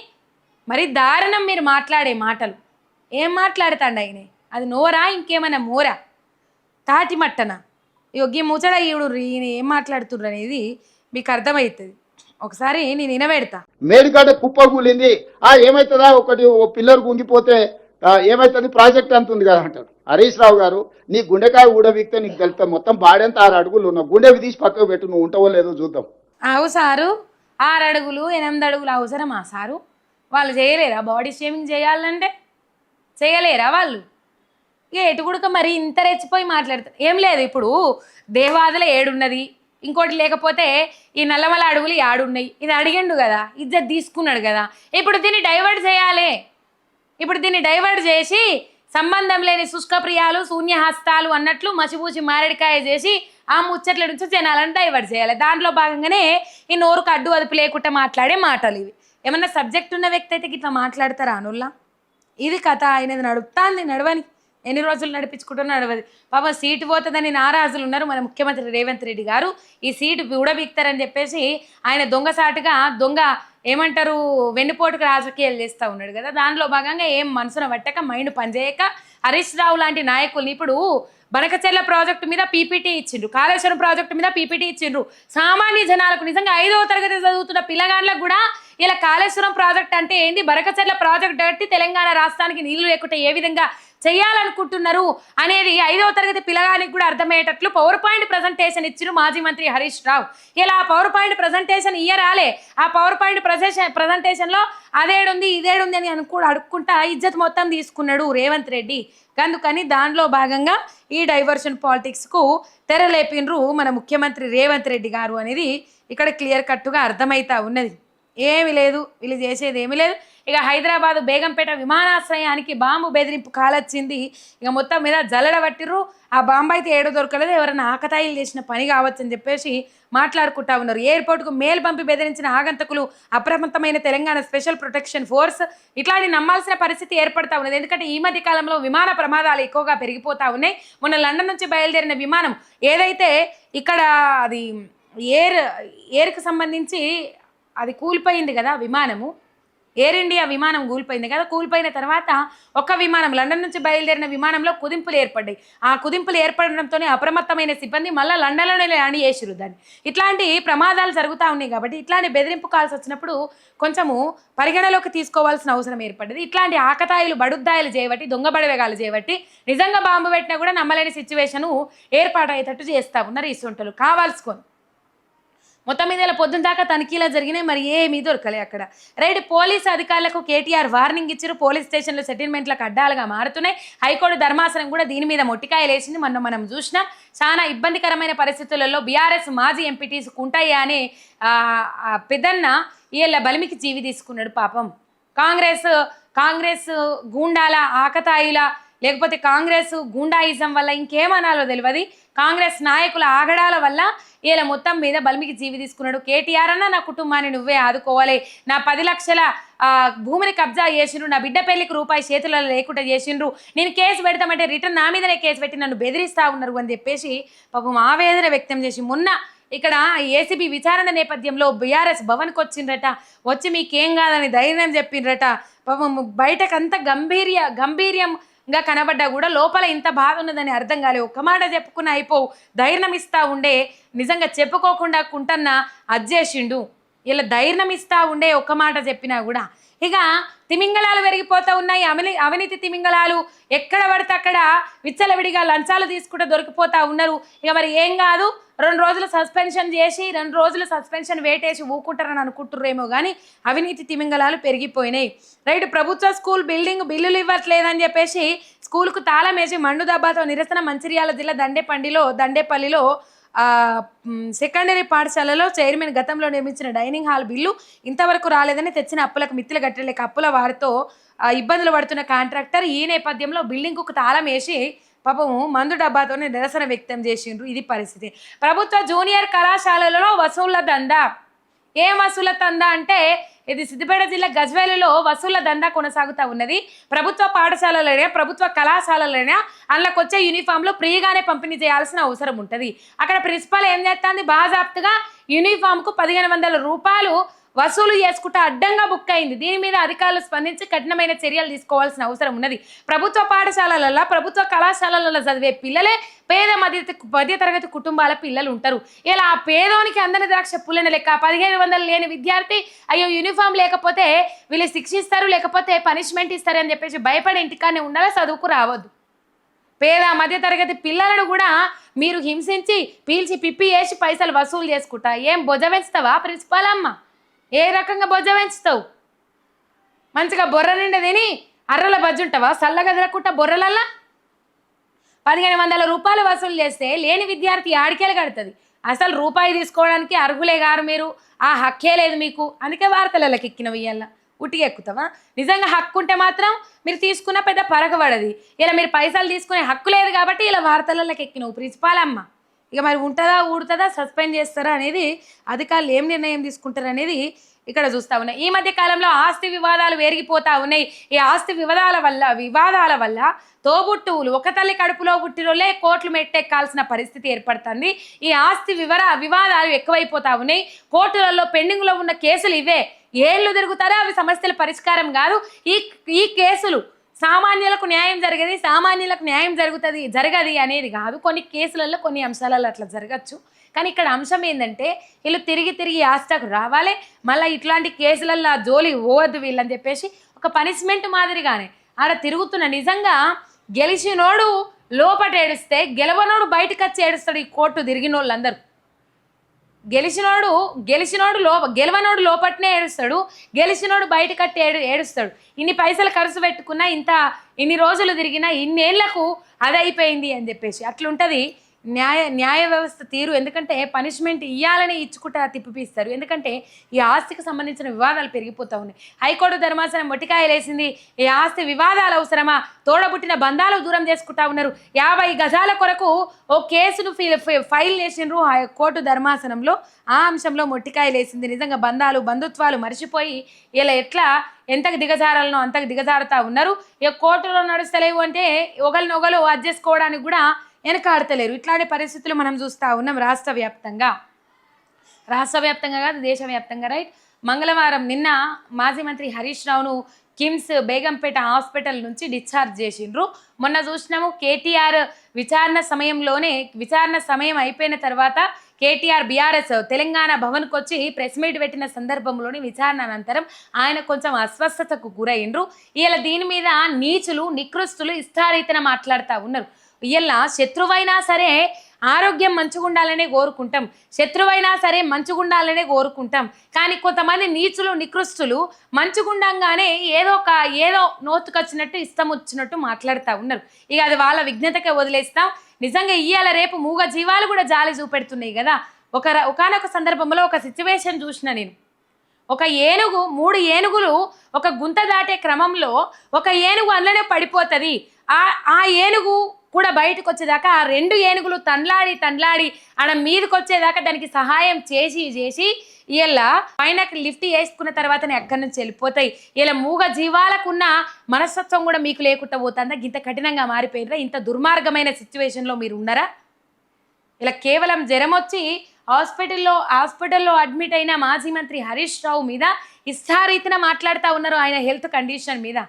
మరి దారుణం మీరు మాట్లాడే మాటలు. ఏం మాట్లాడుతాండి ఆయన? అది నోరా ఇంకేమైనా మోరా తాటి మట్టనా? ఈ ముచ్చట ఈడు ఈయన ఏం మాట్లాడుతుర్రు అనేది మీకు అర్థమవుతుంది. ఒకసారి నేను వినబెడతా. మేడిగడ్డ కుప్ప కూలింది, ఏమవుతుందా, ఒకటి పిల్లర్ గుంగిపోతే ఏమవుతుంది, ప్రాజెక్ట్ అంత ఉంది కదా అంటాడు. హరీష్ రావు గారు, నీ గుండెకాయ ఊడబిక్తే నీకు తెలుస్తా, మొత్తం బాడెంత 6 అడుగులు ఉన్నావు, గుండె తీసి పక్కకు పెట్టు, నువ్వు ఉంటావో లేదో చూద్దాం. అవు సారు, 6 అడుగులు 8 అడుగులు అవసరమా సారు? వాళ్ళు చేయలేరా? బాడీ షేమింగ్ చేయాలంటే చేయలేరా వాళ్ళు? ఎటు కూడా మరి ఇంత రెచ్చిపోయి మాట్లాడతారు. ఏం లేదు, ఇప్పుడు దేవాదుల 7 ఉన్నది, ఇంకోటి లేకపోతే ఈ నల్లమల అడుగులు 7 ఉన్నాయి. ఇది అడిగిండు కదా, ఇజ్జత్ తీసుకున్నాడు కదా. ఇప్పుడు దీన్ని డైవర్ట్ చేయాలి. ఇప్పుడు దీన్ని డైవర్ట్ చేసి సంబంధం లేని శుష్కప్రియాలు శూన్యహస్తాలు అన్నట్లు మసిపూసి మారేడికాయ చేసి ఆ ముచ్చట్ల నుంచి జనాలను డైవర్ట్ చేయాలి. దాంట్లో భాగంగానే ఈ నోరుకు అడ్డు అదుపు లేకుండా మాట్లాడే మాటలు ఇవి. ఏమన్నా సబ్జెక్ట్ ఉన్న వ్యక్తి అయితే ఇట్లా మాట్లాడతారా అనుల్లా? ఇది కథ. ఆయనది నడుపుతాంది, నడవని ఎన్ని రోజులు నడిపించుకుంటున్నా నడవది. పాపం సీటు పోతుందని నారాజులు ఉన్నారు మన ముఖ్యమంత్రి రేవంత్ రెడ్డి గారు. ఈ సీటు ఉడబిక్తారని చెప్పేసి ఆయన దొంగసాటుగా ఏమంటారు వెన్నుపోటుకు రాజకీయాలు చేస్తూ ఉన్నాడు కదా. దానిలో భాగంగా ఏం మనసున పట్టక మైండ్ పనిచేయక హరీష్ రావు లాంటి నాయకుల్ని ఇప్పుడు బనకచెర్ల ప్రాజెక్టు మీద పీపీటీ ఇచ్చిండ్రు, కాళేశ్వరం ప్రాజెక్టు మీద పీపీటీ ఇచ్చిండ్రు. సామాన్య జనాలకు నిజంగా 5వ తరగతి చదువుతున్న పిల్లగాళ్ళకు కూడా ఇలా కాళేశ్వరం ప్రాజెక్ట్ అంటే ఏంటి, బనకచెర్ల ప్రాజెక్ట్ కట్టి తెలంగాణ రాష్ట్రానికి నీళ్లు లేకుండా ఏ విధంగా చేయాలనుకుంటున్నారు అనేది 5వ తరగతి పిల్లగానికి కూడా అర్థమయ్యేటట్లు పవర్ పాయింట్ ప్రజెంటేషన్ ఇచ్చిన మాజీ మంత్రి హరీష్ రావు. ఇలా ఆ పవర్ పాయింట్ ప్రజెంటేషన్ ఇయ్యరాలే. ఆ పవర్ పాయింట్ ప్రజెంటేషన్లో అదేడుంది ఇదేడుంది అని అడుక్కుంటా ఇజ్జత్ మొత్తం తీసుకున్నాడు రేవంత్ రెడ్డి. అందుకని దానిలో భాగంగా ఈ డైవర్షన్ పాలిటిక్స్కు తెరలేపినరు మన ముఖ్యమంత్రి రేవంత్ రెడ్డి గారు అనేది ఇక్కడ క్లియర్ కట్టుగా అర్థమవుతా ఉన్నది. ఏమి లేదు, వీళ్ళు చేసేది ఏమీ లేదు. ఇక హైదరాబాద్ బేగంపేట విమానాశ్రయానికి బాంబు బెదిరింపు కాలొచ్చింది. ఇక మొత్తం మీద జల్లడబట్టిర్రు. ఆ బాంబు అయితే ఏడో దొరకలేదు, ఎవరైనా ఆకతాయిలు చేసిన పని కావచ్చు అని చెప్పేసి మాట్లాడుకుంటా ఉన్నారు. ఎయిర్పోర్ట్కు మేల్ పంపి బెదిరించిన ఆగంతకులు, అప్రమత్తమైన తెలంగాణ స్పెషల్ ప్రొటెక్షన్ ఫోర్స్. ఇట్లాంటి నమ్మాల్సిన పరిస్థితి ఏర్పడతా ఉన్నది. ఎందుకంటే ఈ మధ్య కాలంలో విమాన ప్రమాదాలు ఎక్కువగా పెరిగిపోతా ఉన్నాయి. మొన్న లండన్ నుంచి బయలుదేరిన విమానం ఏదైతే ఇక్కడ అది ఎయిర్కి సంబంధించి అది కూలిపోయింది కదా విమానము, ఎయిర్ ఇండియా విమానం కూలిపోయింది కదా. కూలిపోయిన తర్వాత ఒక విమానం లండన్ నుంచి బయలుదేరిన విమానంలో కుదింపులు ఏర్పడ్డాయి. ఆ కుదింపులు ఏర్పడడంతోనే అప్రమత్తమైన సిబ్బంది మళ్ళీ లండన్లోనే ల్యాండ్ చేసిరు దాన్ని. ఇట్లాంటి ప్రమాదాలు జరుగుతూ ఉన్నాయి కాబట్టి ఇట్లాంటి బెదిరింపు కాల్స్ వచ్చినప్పుడు కొంచెము పరిగణలోకి తీసుకోవాల్సిన అవసరం ఏర్పడ్డది. ఇట్లాంటి ఆకతాయిలు బడుద్దాయిలు చేయబట్టి, దొంగ బడవేగాలు చేయబట్టి నిజంగా బాంబు పెట్టినా కూడా నమ్మలేని సిచ్యువేషను ఏర్పాటయ్యేటట్టు చేస్తూ ఉన్నారు ఈ సొంటలు కావాల్సుకొని. మొత్తం మీద ఇలా పొద్దున్న దాకా తనిఖీలా జరిగినాయి, మరి ఏమీ దొరకలే అక్కడ. రైట్, పోలీసు అధికారులకు కేటీఆర్ వార్నింగ్ ఇచ్చారు. పోలీస్ స్టేషన్లు సెటిల్మెంట్లకు అడ్డాలుగా మారుతున్నాయి. హైకోర్టు ధర్మాసనం కూడా దీని మీద మొట్టికాయలు వేసింది. మనం చూసినాం. చాలా ఇబ్బందికరమైన పరిస్థితులలో బీఆర్ఎస్ మాజీ ఎంపీటీస్ కుంటయ్య అనే పెద్దన్న వీళ్ళ బలిమికి జీవి తీసుకున్నాడు పాపం. కాంగ్రెస్ గూండాల ఆకతాయిల లేకపోతే కాంగ్రెస్ గూండాయిజం వల్ల ఇంకేమనాలో తెలియదు, కాంగ్రెస్ నాయకుల ఆగడాల వల్ల వీళ్ళ మొత్తం మీద బల్మికి జీవి తీసుకున్నాడు. కేటీఆర్ అన్న నా కుటుంబాన్ని నువ్వే ఆదుకోవాలి, నా 10 లక్షల భూమిని కబ్జా చేసిండ్రు, నా బిడ్డ పెళ్లికి రూపాయి చేతులలో లేకుండా చేసిండ్రు, నేను కేసు పెడతామంటే రిటర్న్ నా మీదనే కేసు పెట్టి నన్ను బెదిరిస్తా ఉన్నారు అని చెప్పేసి పాపం ఆవేదన వ్యక్తం చేసి మొన్న ఇక్కడ ఏసీబీ విచారణ నేపథ్యంలో బీఆర్ఎస్ భవన్కి వచ్చిండ్రట. వచ్చి మీకేం కాదని ధైర్యం చెప్పిండ్రట. పాపం బయటకంతా గంభీర్యంగా కనబడ్డా కూడా లోపల ఇంత బాధ ఉన్నదని అర్థం కాలే. ఒక్క మాట చెప్పుకున్న అయిపోవు, ధైర్యం ఇస్తా ఉండే నిజంగా చెప్పుకోకుండా కుంటన్న అజ్జేసిండు. ఇలా ధైర్యం ఇస్తా ఉండే ఒక్క మాట చెప్పినా కూడా. ఇక తిమింగళాలు పెరిగిపోతూ ఉన్నాయి. అవినీతి తిమింగళాలు ఎక్కడ పడితే అక్కడ విచ్చలవిడిగా లంచాలు తీసుకుంటూ దొరికిపోతూ ఉన్నారు. ఇక మరి ఏం కాదు, 2 రోజులు సస్పెన్షన్ చేసి 2 రోజులు సస్పెన్షన్ వేటేసి ఊకుంటారని అనుకుంటుర్రేమో కానీ అవినీతి తిమింగళాలు పెరిగిపోయినాయి. రైట్, ప్రభుత్వ స్కూల్ బిల్లులు ఇవ్వట్లేదని చెప్పేసి స్కూల్కు తాళం వేసి మండు దెబ్బతో నిరసన. మంచిర్యాల జిల్లా దండేపల్లిలో సెకండరీ పాఠశాలలో చైర్మన్ గతంలో నిర్మించిన డైనింగ్ హాల్ బిల్లు ఇంతవరకు రాలేదని తెచ్చిన అప్పులకు మిత్తులు కట్టలేక అప్పుల వారితో ఇబ్బందులు పడుతున్న కాంట్రాక్టర్ ఈ నేపథ్యంలో బిల్డింగ్కు తాళం వేసి పాపము మందు డబ్బాతోనే నిరసన వ్యక్తం చేసిండ్రు. ఇది పరిస్థితి. ప్రభుత్వ జూనియర్ కళాశాలలలో వసూళ్ల దందా. ఏం వసూళ్ల దందా అంటే ఇది సిద్దిపేట జిల్లా గజ్వేలులో వసూళ్ల దందా కొనసాగుతూ ఉన్నది. ప్రభుత్వ పాఠశాలలైనా ప్రభుత్వ కళాశాలలైనా అందులోకి వచ్చే యూనిఫామ్లు ఫ్రీగానే పంపిణీ చేయాల్సిన అవసరం ఉంటుంది. అక్కడ ప్రిన్సిపల్ ఏం చేస్తుంది, బాజాప్తుగా యూనిఫామ్కు 1500 రూపాయలు వసూలు చేసుకుంటూ అడ్డంగా బుక్ అయింది. దీని మీద అధికారులు స్పందించి కఠినమైన చర్యలు తీసుకోవాల్సిన అవసరం ఉన్నది. ప్రభుత్వ పాఠశాలలలో ప్రభుత్వ కళాశాలలలో చదివే పిల్లలే పేద మధ్య తరగతి కుటుంబాల పిల్లలు ఉంటారు. ఇలా ఆ పేదోనికి అందని ద్రాక్ష పుల్లెన లెక్క 1500 లేని విద్యార్థి అయ్యో యూనిఫామ్ లేకపోతే వీళ్ళు శిక్షిస్తారు లేకపోతే పనిష్మెంట్ ఇస్తారు అని చెప్పేసి భయపడి ఇంటికానే ఉండాలి, చదువుకు రావద్దు. పేద మధ్య తరగతి పిల్లలను కూడా మీరు హింసించి పీల్చి పిప్పి వేసి పైసలు వసూలు చేసుకుంటా ఏం బొజ్జ పెంచుతావా ప్రిన్సిపాల్ అమ్మ? ఏ రకంగా బొజ్జ పెంచుతావు? మంచిగా బొర్ర నిండా తిని అర్రల బజ్జుంటావా చల్లగా తిరగకుండా బొర్రలల్లా? 1500 రూపాయలు వసూలు చేస్తే లేని విద్యార్థి ఆడికేలు కడుతుంది. అసలు రూపాయి తీసుకోవడానికి అర్హులే గారు మీరు, ఆ హక్కే లేదు మీకు. అందుకే వార్తలకి ఎక్కినవి ఇయ్యాల ఉట్టిగా ఎక్కుతావా? నిజంగా హక్కు ఉంటే మాత్రం మీరు తీసుకున్న పెద్ద పరగబడది. ఇలా మీరు పైసలు తీసుకునే హక్కు లేదు కాబట్టి ఇలా వార్తలకి ఎక్కినవు ప్రిన్సిపాల్ అమ్మ. ఇక మరి ఉంటుందా ఊడుతుందా సస్పెండ్ చేస్తారా అనేది అధికారులు ఏం నిర్ణయం తీసుకుంటారు అనేది ఇక్కడ చూస్తూ ఉన్నాయి. ఈ మధ్య కాలంలో ఆస్తి వివాదాలు పెరిగిపోతూ ఉన్నాయి. ఈ ఆస్తి వివాదాల వల్ల తోబుట్టువులు ఒక తల్లి కడుపులో పుట్టినోళ్ళే కోర్టులు మెట్టెక్కాల్సిన పరిస్థితి ఏర్పడుతుంది. ఈ ఆస్తి వివాదాలు ఎక్కువైపోతా ఉన్నాయి. కోర్టులలో పెండింగ్లో ఉన్న కేసులు ఇవే ఏళ్ళు తిరుగుతారో అవి సమస్యల పరిష్కారం కాదు. ఈ కేసులు సామాన్యులకు న్యాయం జరగది అనేది కాదు. కొన్ని కేసులలో కొన్ని అంశాలలో అట్లా జరగచ్చు. కానీ ఇక్కడ అంశం ఏంటంటే వీళ్ళు తిరిగి ఆస్టకు రావాలి, మళ్ళీ ఇట్లాంటి కేసులల్లో జోలి పోవద్దు వీళ్ళని చెప్పేసి ఒక పనిష్మెంట్ మాదిరిగానే ఆడ తిరుగుతున్న. నిజంగా గెలిచినోడు లోపట ఏడుస్తే గెలవనోడు బయటకు వచ్చి ఏడుస్తాడు. ఈ కోర్టు తిరిగిన వాళ్ళందరూ గెలవనోడు లోపట్నే ఏడుస్తాడు, గెలిచినోడు బయట కట్టి ఏడుస్తాడు. ఇన్ని పైసలు ఖర్చు పెట్టుకున్నా ఇన్ని రోజులు తిరిగినా ఇన్నేళ్లకు అదైపోయింది అని చెప్పేసి అట్లుంటుంది న్యాయ వ్యవస్థ తీరు. ఎందుకంటే పనిష్మెంట్ ఇవ్వాలని ఇచ్చుకుంటా తిప్పిపిస్తారు. ఎందుకంటే ఈ ఆస్తికి సంబంధించిన వివాదాలు పెరిగిపోతూ ఉన్నాయి. హైకోర్టు ధర్మాసనం మొట్టికాయలేసింది. ఈ ఆస్తి వివాదాలు అవసరమా? తోడబుట్టిన బంధాలు దూరం చేసుకుంటా ఉన్నారు. 50 గజాల కొరకు ఓ కేసును ఫైల్ చేసిండ్రు కోర్టు ధర్మాసనంలో. ఆ అంశంలో మొట్టికాయలేసింది. నిజంగా బంధుత్వాలు మర్చిపోయి ఇలా ఎట్లా ఎంతకు దిగజారాలనో అంతకు దిగజారుతా ఉన్నారు. ఇక కోర్టులో నడుస్తలేవు అంటే ఒకరినొకరు అడ్జెసుకోవడానికి కూడా వెనకాడతలేరు. ఇట్లాంటి పరిస్థితులు మనం చూస్తూ ఉన్నాం రాష్ట్ర వ్యాప్తంగా కాదు, దేశవ్యాప్తంగా. రైట్. మంగళవారం నిన్న మాజీ మంత్రి హరీష్ రావును కిమ్స్ బేగంపేట హాస్పిటల్ నుంచి డిశ్చార్జ్ చేసిండ్రు. మొన్న చూసినాము కేటీఆర్ విచారణ సమయం అయిపోయిన తర్వాత కేటీఆర్ బీఆర్ఎస్ తెలంగాణ భవన్కి వచ్చి ప్రెస్ మీట్ పెట్టిన సందర్భంలోని విచారణ అనంతరం ఆయన కొంచెం అస్వస్థతకు గురైండ్రు. ఇలా దీని మీద నీచులు నికృష్టులు ఇష్టారీతన మాట్లాడుతూ ఉన్నారు. ఇలా శత్రువైనా సరే ఆరోగ్యం మంచిగుండాలనే కోరుకుంటాం, శత్రువైనా సరే మంచిగుండాలనే కోరుకుంటాం. కానీ కొంతమంది నీచులు నికృష్టులు మంచిగుండంగానే ఏదో నోతుకొచ్చినట్టు ఇష్టం వచ్చినట్టు మాట్లాడుతూ ఉన్నారు. ఇక అది వాళ్ళ విఘ్నతకే వదిలేస్తాం. నిజంగా ఇయ్యాల రేపు మూగ జీవాలు కూడా జాలి చూపెడుతున్నాయి కదా. ఒకనొక సందర్భంలో ఒక సిచ్యువేషన్ చూసిన నేను. ఒక ఏనుగు 3 ఏనుగులు ఒక గుంత దాటే క్రమంలో ఒక ఏనుగు అందులోనే పడిపోతుంది. ఆ ఏనుగు కూడా బయటకు వచ్చేదాకా ఆ 2 ఏనుగులు తండ్లాడి ఆడ మీదకి వచ్చేదాకా దానికి సహాయం చేసి ఇలా పైనకి లిఫ్ట్ వేసుకున్న తర్వాతనే అక్కడి నుంచి వెళ్ళిపోతాయి. ఇలా మూగ జీవాలకున్న మనస్తత్వం కూడా మీకు లేకుండా పోతుందా? ఇంత కఠినంగా మారిపోయినరా? ఇంత దుర్మార్గమైన సిచ్యువేషన్లో మీరు ఉన్నారా? ఇలా కేవలం జ్వరం వచ్చి హాస్పిటల్లో అడ్మిట్ అయిన మాజీ మంత్రి హరీష్ రావు మీద ఇష్టారీతిన మాట్లాడుతూ ఉన్నారు ఆయన హెల్త్ కండిషన్ మీద.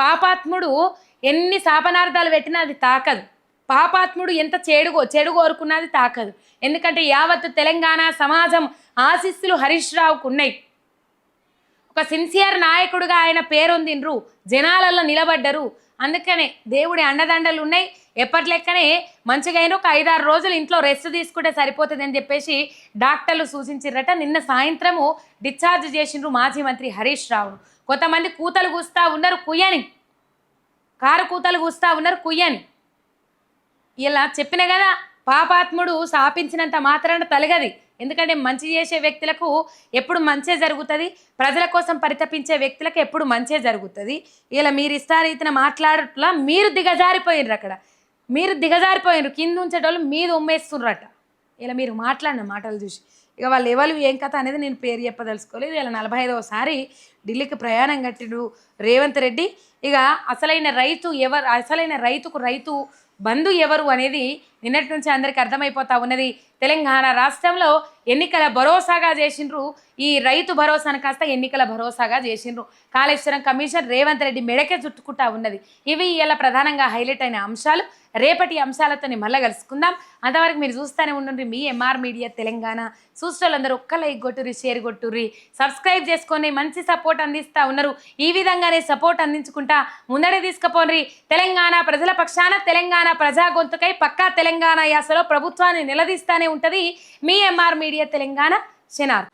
పాపాత్ముడు ఎన్ని శాపనార్థాలు పెట్టినా అది తాకదు. పాపాత్ముడు ఎంత చెడు కోరుకున్నది తాకదు. ఎందుకంటే యావత్తు తెలంగాణ సమాజం ఆశీస్సులు హరీష్ రావుకు ఉన్నాయి. ఒక సిన్సియర్ నాయకుడిగా ఆయన పేరొందిండ్రు, జనాలలో నిలబడ్డరు. అందుకనే దేవుడి అండదండలు ఉన్నాయి. ఎప్పటి లెక్కనే మంచిగా అయినా ఒక 5-6 రోజులు ఇంట్లో రెస్ట్ తీసుకుంటే సరిపోతుంది అని చెప్పేసి డాక్టర్లు సూచించారట. నిన్న సాయంత్రము డిశ్చార్జ్ చేసిండ్రు మాజీ మంత్రి హరీష్ రావును. కొంతమంది కూతలు కూస్తూ ఉన్నారు కారు కూతలు కూస్తూ ఉన్నారు కుయ్యని. ఇలా చెప్పిన కదా, పాపాత్ముడు శాపించినంత మాత్రాన తలగది. ఎందుకంటే మంచి చేసే వ్యక్తులకు ఎప్పుడు మంచే జరుగుతుంది, ప్రజల కోసం పరితపించే వ్యక్తులకు ఎప్పుడు మంచే జరుగుతుంది. ఇలా మీరు ఇష్టారీతిన మాట్లాడట్లా మీరు దిగజారిపోయినరు కింద ఉంచేటోళ్ళు మీద ఉమ్మేస్తున్నారట. ఇలా మీరు మాట్లాడిన మాటలు చూసి ఇక వాళ్ళు ఎవరు ఏం కథ అనేది నేను పేరు చెప్పదలుచుకోలేదు. ఇలా 45వసారి ఢిల్లీకి ప్రయాణం కట్టిడు రేవంత్ రెడ్డి. ఇక అసలైన రైతుకు రైతు బంధు ఎవరు అనేది నిన్నటి నుంచి అందరికీ అర్థమైపోతా ఉన్నది. తెలంగాణ రాష్ట్రంలో ఎన్నికల భరోసాగా చేసిండ్రు. ఈ రైతు భరోసాను కాస్త ఎన్నికల భరోసాగా చేసిండ్రు. కాళేశ్వరం కమిషన్ రేవంత్ రెడ్డి మెడకే చుట్టుకుంటా ఉన్నది. ఇవి ఇలా ప్రధానంగా హైలైట్ అయిన అంశాలు. రేపటి అంశాలతో మళ్ళీ కలుసుకుందాం. అంతవరకు మీరు చూస్తూనే ఉండండి మీ ఎంఆర్ మీడియా తెలంగాణ. చూసేవాళ్ళందరూ ఒక్క లైక్ కొట్టుర్రి, షేర్ కొట్టుర్రి, సబ్స్క్రైబ్ చేసుకొని మంచి సపోర్ట్ అందిస్తూ ఉన్నారు. ఈ విధంగానే సపోర్ట్ అందించుకుంటా ముందడే తీసుకుపోండి. తెలంగాణ ప్రజల పక్షాన తెలంగాణ ప్రజా గొంతుకై పక్కా తెలంగాణ యాసలో ప్రభుత్వాన్ని నిలదీస్తానే ఉంటుంది మీ ఎంఆర్ మీడియా తెలంగాణ. శనార్.